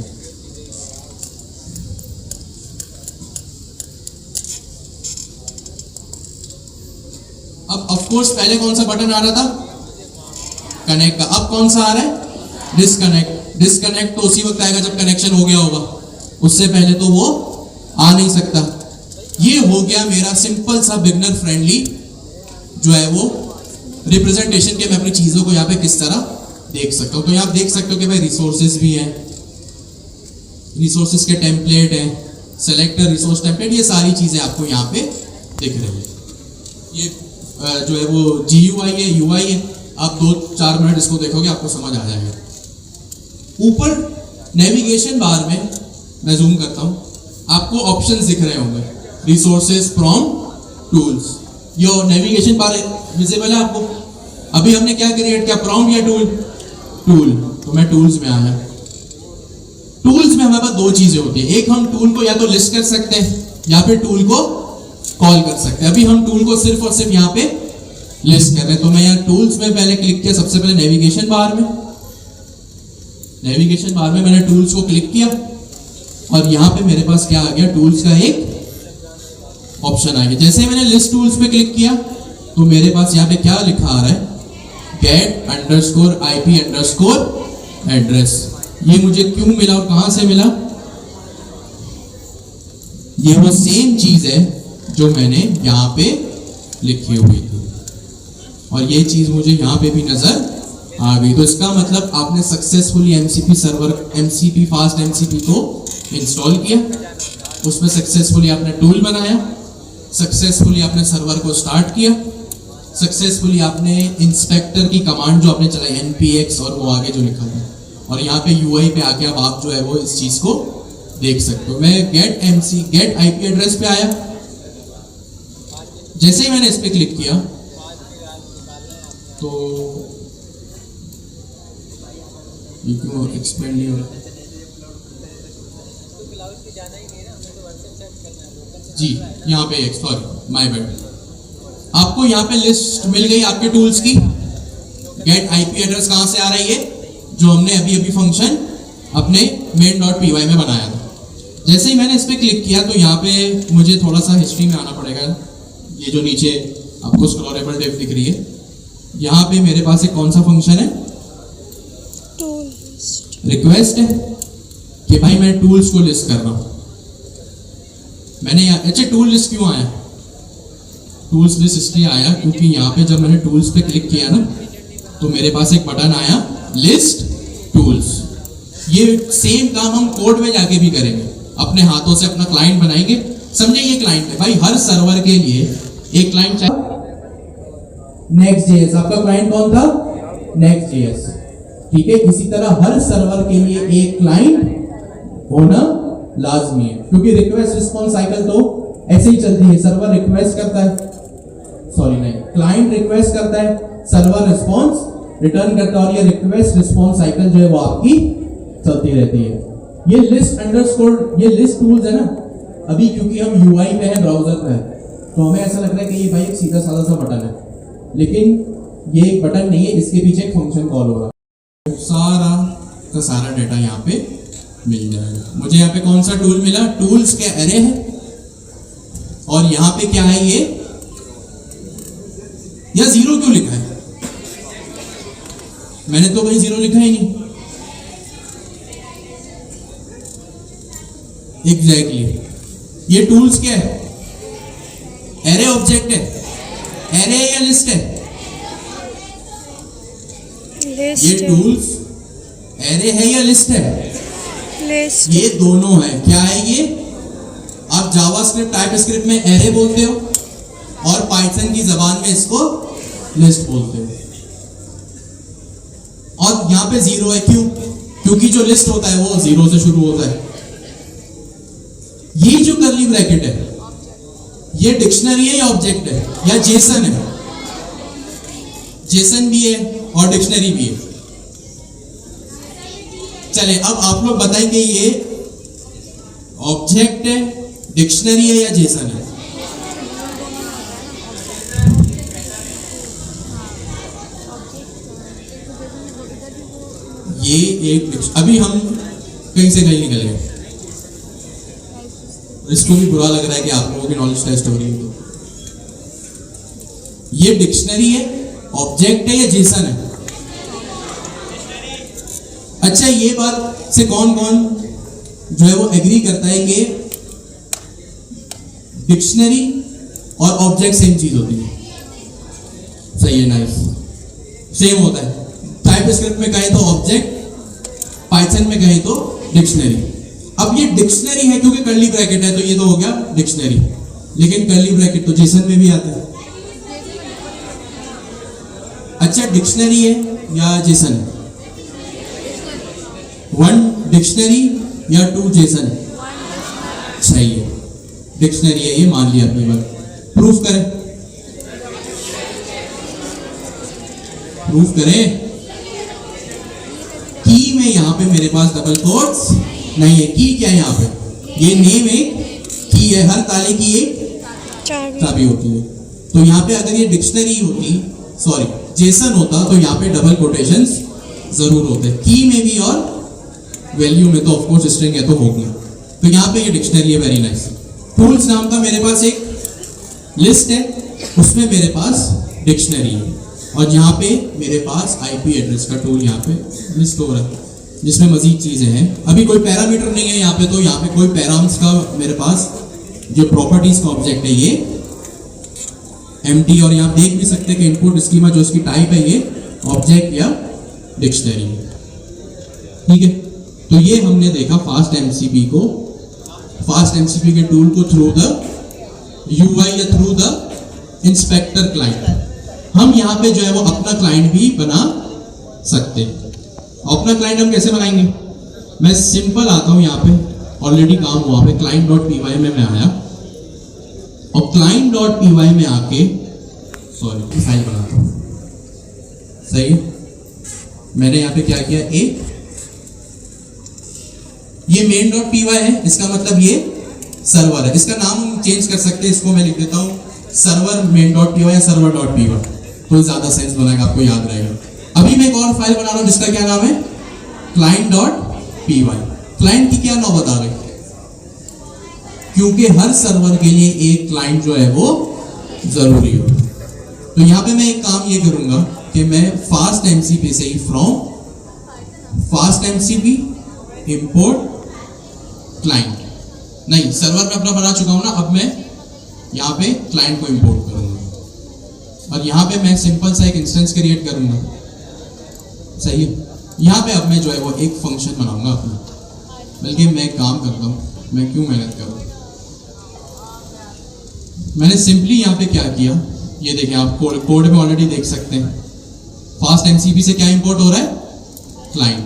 अब ऑफ कोर्स पहले कौन सा बटन आ रहा था, कनेक्ट का, अब कौन सा आ रहा है, डिस्कनेक्ट। डिस्कनेक्ट तो उसी वक्त आएगा जब कनेक्शन हो गया होगा, उससे पहले तो वो आ नहीं सकता। ये हो गया मेरा सिंपल सा बिगनर फ्रेंडली जो है वो रिप्रेजेंटेशन के, मैं अपनी चीजों को यहाँ पे किस तरह देख सकता हूँ। तो यहाँ देख सकते हो कि भाई रिसोर्सेज भी हैं, रिसोर्सेज के टेम्पलेट हैं, सेलेक्टर रिसोर्स टेम्पलेट, ये सारी चीजें आपको यहाँ पे दिख रही है। ये जो है वो GUI है, UI है, आप 2-4 मिनट इसको देखोगे आपको समझ आ जाएगा। ऊपर नेविगेशन बार में मैं जूम करता हूँ, आपको ऑप्शंस दिख रहे होंगे, रिसोर्सेज, प्रॉम्प्ट, टूल्स। यो नेविगेशन बार विजिबल है आपको। अभी हमने क्या क्रिएट किया, प्रॉम्प्ट या टूल, टूल, तो मैं टूल्स में आया। टूल्स में हमारे पास 2 चीजें होती है, एक हम टूल को या तो लिस्ट कर सकते हैं या फिर टूल को कॉल कर सकते हैं। अभी हम टूल को सिर्फ और सिर्फ यहाँ पे लिस्ट कर रहे हैं, तो मैं यहाँ टूल्स में पहले क्लिक किया, सबसे पहले नेविगेशन बार में, नेविगेशन बार में मैंने टूल्स को क्लिक किया और यहाँ पे मेरे पास क्या आ गया, टूल्स का एक ऑप्शन आ गया। जैसे मैंने लिस्ट टूल्स पे क्लिक किया तो मेरे पास यहाँ पे क्या लिखा आ रहा है, get_IP_address। ये मुझे क्यों मिला और कहां से मिला, ये वो सेम चीज है जो मैंने यहाँ पे लिखी हुई थी, और ये चीज मुझे यहाँ पे भी नजर आ गई। तो इसका मतलब आपने successfully MCP server, MCP fast MCP को इंस्टॉल किया, उसमें सक्सेसफुली आपने टूल बनाया, सक्सेसफुली आपने सर्वर को स्टार्ट किया, सक्सेसफुली आपने इंस्पेक्टर की कमांड जो आपने चलाई npx और वो आगे जो लिखा था, और यहाँ पे यूआई पे आके अब आप जो है वो इस चीज को देख सकते हो। मैं गेट आईपी एड्रेस पे आया, जैसे ही मैंने इस पे क्लिक किया तो ये क्यों एक्सपेंड नहीं हो रहा जी, यहाँ पे सॉरी माय बैड, आपको यहाँ पे लिस्ट मिल गई आपके टूल्स की। गेट आईपी एड्रेस कहां से आ रही है, जो हमने अभी अभी फंक्शन अपने main.py में बनाया था। जैसे ही मैंने इस पे क्लिक किया तो यहाँ पे मुझे थोड़ा सा हिस्ट्री में आना पड़ेगा। ये जो नीचे आपको स्क्रॉलेबल डिव दिख रही है, यहाँ पे मेरे पास एक कौन सा फंक्शन है, रिक्वेस्ट है कि भाई मैं टूल्स को लिस्ट कर रहा हूं। मैंने यहाँ अच्छा टूल लिस्ट क्यों आया, टूल्स लिस्ट इसलिए आया क्योंकि यहाँ पे जब मैंने टूल्स पे क्लिक किया ना तो मेरे पास एक बटन आया लिस्ट टूल्स। ये सेम काम हम कोड में जाके भी करेंगे, अपने हाथों से अपना क्लाइंट बनाएंगे। समझे, ये क्लाइंट है भाई, हर सर्वर के लिए एक क्लाइंट चाहिए। Next.js, आपका क्लाइंट कौन था, Next.js, ठीक है। इसी तरह हर सर्वर के लिए एक क्लाइंट होना लाजमी है, क्योंकि रिक्वेस्ट रिस्पॉन्स साइकिल तो ऐसे ही चलती है। सर्वर रिक्वेस्ट करता है, क्लाइंट रिक्वेस्ट करता है, सर्वर रिस्पॉन्स रिटर्न करता है, और ये रिक्वेस्ट रिस्पॉन्स साइकिल जो है वो आपकी चलती रहती है। ये लिस्ट अंडरस्कोर, ये लिस्ट टूल्स है ना, अभी क्योंकि हम यूआई पे है, ब्राउजर पे है, तो हमें ऐसा लग रहा है कि ये भाई एक सीधा साधा सा बटन है, लेकिन ये एक बटन नहीं है, इसके पीछे एक फंक्शन कॉल हो रहा है। सारा का सारा डेटा यहाँ पे मिल जाएगा। मुझे यहाँ पे कौन सा टूल मिला, टूल्स के एरे है, और यहाँ पे क्या है ये, या जीरो क्यों लिखा है, मैंने तो कहीं जीरो लिखा ही नहीं। एग्जैक्टली ये टूल्स क्या है, एरे ऑब्जेक्ट है, एरे या लिस्ट है, ये टूल्स एरे है या लिस्ट है, लिस्ट, ये दोनों है। क्या है ये, आप जावास्क्रिप्ट टाइपस्क्रिप्ट में एरे बोलते हो और पाइथन की जबान में इसको लिस्ट बोलते हो। और यहां पे जीरो है, क्यों, क्योंकि जो लिस्ट होता है वो जीरो से शुरू होता है। ये जो कर्ली ब्रैकेट है ये डिक्शनरी है या ऑब्जेक्ट है या जेसन है, जेसन भी है और डिक्शनरी भी है। चले अब आप लोग बताएंगे ये ऑब्जेक्ट है, डिक्शनरी है या जेसन है। ये एक अभी हम कहीं से कहीं निकल गए, इसको भी बुरा लग रहा है कि आप लोगों की नॉलेज टेस्ट हो रही है। तो ये डिक्शनरी है, ऑब्जेक्ट है या जेसन है। अच्छा, ये बात से कौन कौन जो है वो एग्री करता है कि डिक्शनरी और ऑब्जेक्ट सेम चीज होती है। सही है, नाइस, सेम होता है। टाइपस्क्रिप्ट में कहें तो ऑब्जेक्ट, पाइथन में कहें तो डिक्शनरी। अब ये डिक्शनरी है क्योंकि कर्ली ब्रैकेट है, तो ये तो हो गया डिक्शनरी, लेकिन कर्ली ब्रैकेट तो जेसन में भी आता है। अच्छा, डिक्शनरी है या जेसन, वन डिक्शनरी या टू जेसन। सही है, डिक्शनरी है, ये मान लिया अपनी बात। प्रूफ करें, प्रूफ करें। की में यहां पे मेरे पास डबल कोट्स नहीं है। की क्या है यहाँ पे, ये नेम एक की है, हर ताले की एक चाबी होती है। तो यहाँ पे अगर ये डिक्शनरी होती, सॉरी जेसन होता, तो यहाँ पे डबल कोटेशंस जरूर होते, की में भी और वैल्यू में तो ऑफ कोर्स स्ट्रिंग है तो हो गया। तो यहाँ पे ये डिक्शनरी है, वेरी नाइस। टूल्स नाम का मेरे पास एक लिस्ट है, उसमें मेरे पास डिक्शनरी है, और यहाँ पे मेरे पास आईपी एड्रेस का टूल यहाँ पे लिस्ट हो रहा है, जिसमें मजीद चीजें हैं। अभी कोई पैरामीटर नहीं है यहाँ पे, तो यहाँ पे कोई पैराम्स का मेरे पास जो प्रॉपर्टीज का ऑब्जेक्ट है ये एम्प्टी, और यहाँ देख भी सकते हैं कि इनपुट स्कीमा जो इसकी टाइप है ये ऑब्जेक्ट या डिक्शनरी है। ठीक है, तो ये हमने देखा फास्ट एमसीपी को, फास्ट एमसीपी के टूल को थ्रू द यूआई या थ्रू द इंस्पेक्टर क्लाइंट। हम यहाँ पे जो है वो अपना क्लाइंट भी बना सकते हैं। अपना क्लाइंट हम कैसे बनाएंगे? मैं सिंपल आता हूं, यहाँ पे ऑलरेडी काम हुआ पे client.py में मैं आया और client.py में आके सॉरी फाइल बनाता हूं। सही है, मैंने यहाँ पे क्या किया, ये main.py है, इसका मतलब ये सर्वर है। इसका नाम हम चेंज कर सकते हैं, इसको मैं लिख देता हूँ सर्वर main.py या server.py, तो ज्यादा सेंस बनाएगा, आपको याद रहेगा। अभी मैं एक और फाइल बना रहा हूं जिसका क्या नाम है client.py। क्लाइंट की क्या नौबत आ गई, क्योंकि हर सर्वर के लिए एक क्लाइंट जो है वो जरूरी हो। तो यहां पे मैं एक काम ये करूंगा कि मैं फास्ट एमसीपी से ही from fast MCP import client, नहीं सर्वर में अपना बना चुका हूं ना, अब मैं यहां पे क्लाइंट को इंपोर्ट करूंगा और यहां पे मैं सिंपल सा एक इंस्टेंस क्रिएट करूंगा। सही है, यहाँ पे अब मैं जो है वो एक फंक्शन बनाऊंगा अपना, बल्कि मैं एक काम करता हूँ, मैं क्यों मेहनत करूँ, मैंने सिंपली यहाँ पे क्या किया, ये देखिए आप कोड में ऑलरेडी देख सकते हैं फास्ट एमसीपी से क्या इंपोर्ट हो रहा है, क्लाइंट।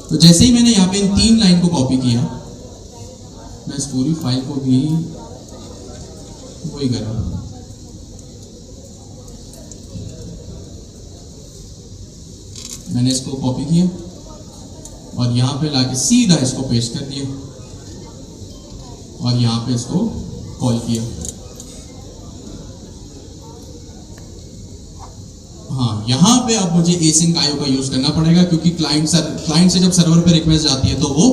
तो जैसे ही मैंने यहाँ पे इन 3 लाइन को कॉपी किया, मैं इस पूरी फाइल को भी वही कर रहा हूँ। मैंने इसको कॉपी किया और यहाँ पे लाके सीधा इसको पेस्ट कर दिया और यहाँ पे इसको कॉल किया। हाँ, यहाँ पे अब मुझे एसिंक आईओ का यूज करना पड़ेगा, क्योंकि क्लाइंट से जब सर्वर पे रिक्वेस्ट जाती है तो वो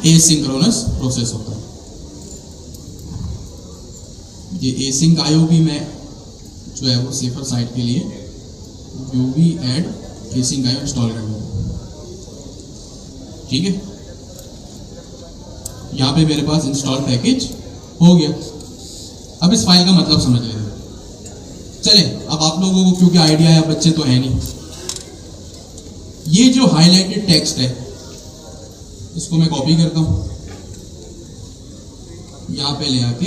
एसिंक्रोनस प्रोसेस होता है। ये एसिंक आईओ भी मैं जो है वो सेफर साइड के लिए UV add async IO install कर लूँगा। ठीक है, यहाँ पे मेरे पास इंस्टॉल पैकेज हो गया। अब इस फाइल का मतलब समझ लेते हैं। चले, अब आप लोगों को क्योंकि आइडिया है, बच्चे तो है नहीं, ये जो हाईलाइटेड टेक्स्ट है इसको मैं कॉपी करता हूं, यहां पे ले आके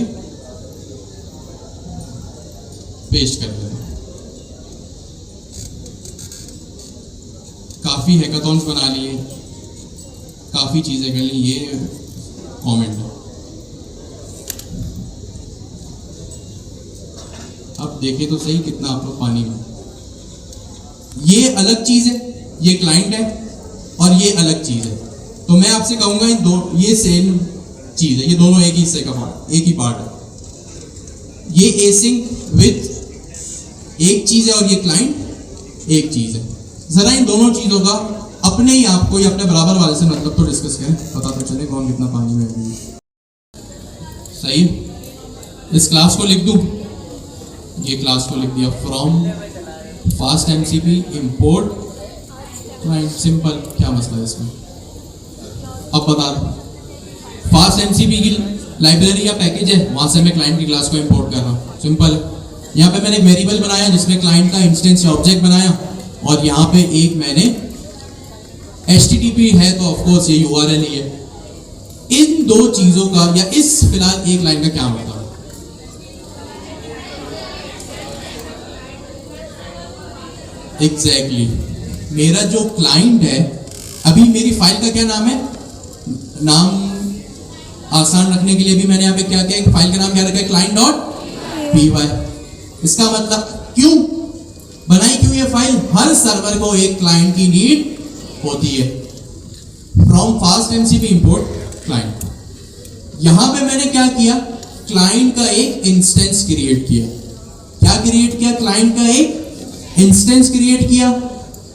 पेस्ट कर देता हूं। काफी हैकाथॉन्स बना लिए, काफी चीजें कर ली, ये कमेंट है। अब देखें तो सही कितना आप लोग पानी में, ये अलग चीज है, ये क्लाइंट है और ये अलग चीज है। तो मैं आपसे कहूंगा इन दो, ये सेम चीज है, ये दोनों एक ही हिस्से का पार्ट, एक ही पार्ट है। ये एसिंक विद एक चीज है और ये क्लाइंट एक चीज है। जरा इन दोनों चीजों का अपने ही आपको या अपने बराबर वाले से मतलब तो डिस्कस करें, पता तो चले कौन कितना पानी में है। सही, इस क्लास को लिख दूं, ये क्लास को लिख दिया from fast MCP import client. Simple, क्या मसला है इसमें? अब बता दो, फास्ट एमसीपी की लाइब्रेरी या पैकेज है, वहां से मैं क्लाइंट की क्लास को इंपोर्ट कर रहा हूँ। सिंपल, यहाँ पे मैंने एक वेरिएबल बनाया जिसमें क्लाइंट का इंस्टेंस या ऑब्जेक्ट बनाया और यहाँ पे एक मैंने HTTP है तो ऑफकोर्स ये URL ही है। इन दो चीजों का या इस फिलहाल एक लाइन का क्या मतलब है? एग्जैक्टली, मेरा जो क्लाइंट है, अभी मेरी फाइल का क्या नाम है, नाम आसान रखने के लिए भी मैंने यहाँ पे क्या किया, एक फाइल का नाम क्या रखा है, client.py। इसका मतलब क्यों बनाई, क्यों ये फाइल? हर सर्वर को एक क्लाइंट की नीड होती है। From fast MCP import client, यहां पे मैंने क्या किया, क्लाइंट का एक इंस्टेंस क्रिएट किया। क्या क्रिएट किया? क्लाइंट का एक इंस्टेंस क्रिएट किया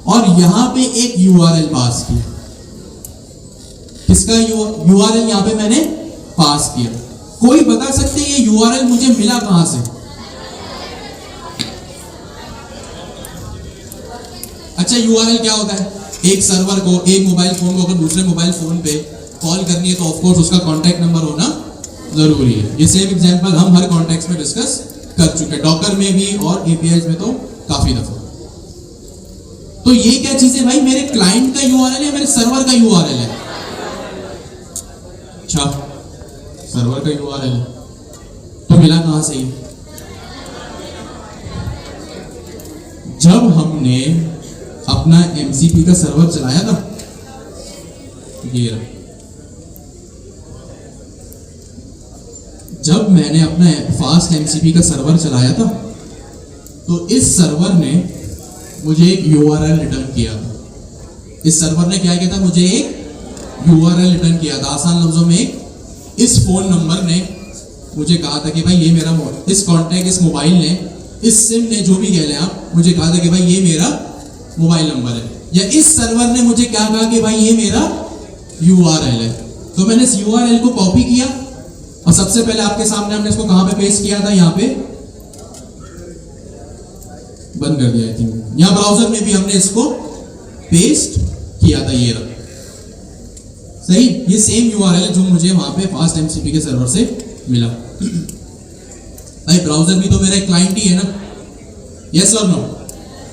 और यहां पे एक URL पास किया। किसका URL यहां पे मैंने पास किया? कोई बता सकते ये URL मुझे मिला कहां से? अच्छा, URL क्या होता है? एक सर्वर को, एक मोबाइल फोन को अगर दूसरे मोबाइल फोन पे कॉल करनी है तो ऑफकोर्स उसका कॉन्टैक्ट नंबर होना जरूरी है। ये सेम एग्जांपल हम हर कॉन्टेक्स्ट में डिस्कस कर चुके हैं, डॉकर में भी और एपीआई में तो काफी दफा। तो ये क्या चीज है भाई, मेरे क्लाइंट का यूआरएल है, मेरे सर्वर का यूआरएल है? अच्छा, सर्वर का यूआरएल है, तो मिला कहां से? जब हमने अपना एमसीपी का सर्वर चलाया था, ये रहा। जब मैंने अपना फास्ट एमसीपी का सर्वर चलाया था, तो इस सर्वर ने मुझे एक यूआरएल रिटर्न किया था। इस सर्वर ने क्या किया था? मुझे एक यूआरएल रिटर्न किया था। आसान लफ्जों में, इस फोन नंबर ने मुझे कहा था कि भाई ये मेरा, इस कॉन्टैक्ट, इस मोबाइल ने, इस सिम ने, जो भी कह लें आप, मुझे कहा था कि भाई ये मेरा मोबाइल नंबर है। या इस सर्वर ने मुझे क्या कहा कि भाई ये मेरा यूआरएल है। तो मैंने इस यूआरएल को कॉपी किया और सबसे पहले आपके सामने हमने इसको कहां पे पेस्ट किया था? यहां पे बंद कर दिया। आई थिंक यहां ब्राउजर में भी हमने इसको पेस्ट किया था, ये रहा। सही, ये सेम यूआरएल है जो मुझे वहां पे फास्ट एमसीपी के सर्वर से मिला। भाई ब्राउजर भी तो मेरा एक क्लाइंट ही है ना? यस और नो?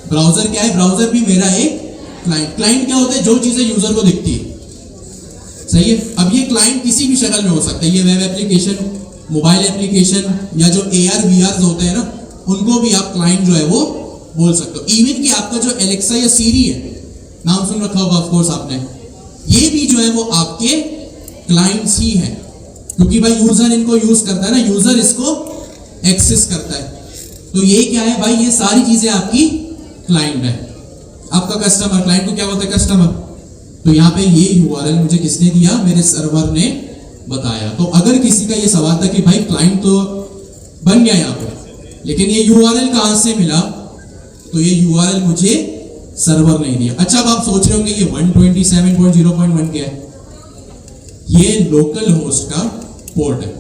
ब्राउजर क्या है? ब्राउजर भी मेरा एक क्लाइंट। क्लाइंट क्या होता है? जो चीजें यूजर को दिखती है। सही है। अब ये क्लाइंट किसी भी शक्ल में हो सकता है, ये वेब एप्लीकेशन, मोबाइल एप्लीकेशन, या जो AR VR होते हैं ना, उनको भी आप क्लाइंट जो है वो बोल सकते हो। इवन कि आपका जो एलेक्सा या सीरी है, नाम सुन रखा होगा ऑफ कोर्स आपने, ये भी जो है वो आपके क्लाइंट्स ही हैं, क्योंकि भाई यूजर इनको यूज करता है ना, यूजर इसको एक्सेस करता है। तो ये क्या है भाई? ये सारी चीजें आपकी क्लाइंट है। आपका कस्टमर, क्लाइंट को क्या बोलते हैं? कस्टमर। तो यहाँ पे ये यूआरएल मुझे किसने दिया? मेरे सर्वर ने बताया। तो अगर किसी का ये सवाल था कि भाई क्लाइंट तो बन गया यहाँ पे, लेकिन ये यूआरएल कहां से मिला, तो ये यूआरएल मुझे सर्वर नहीं दिया। अच्छा, अब आप सोच रहे होंगे ये 127.0.1 क्या है? ये लोकल होस्ट का पोर्ट है।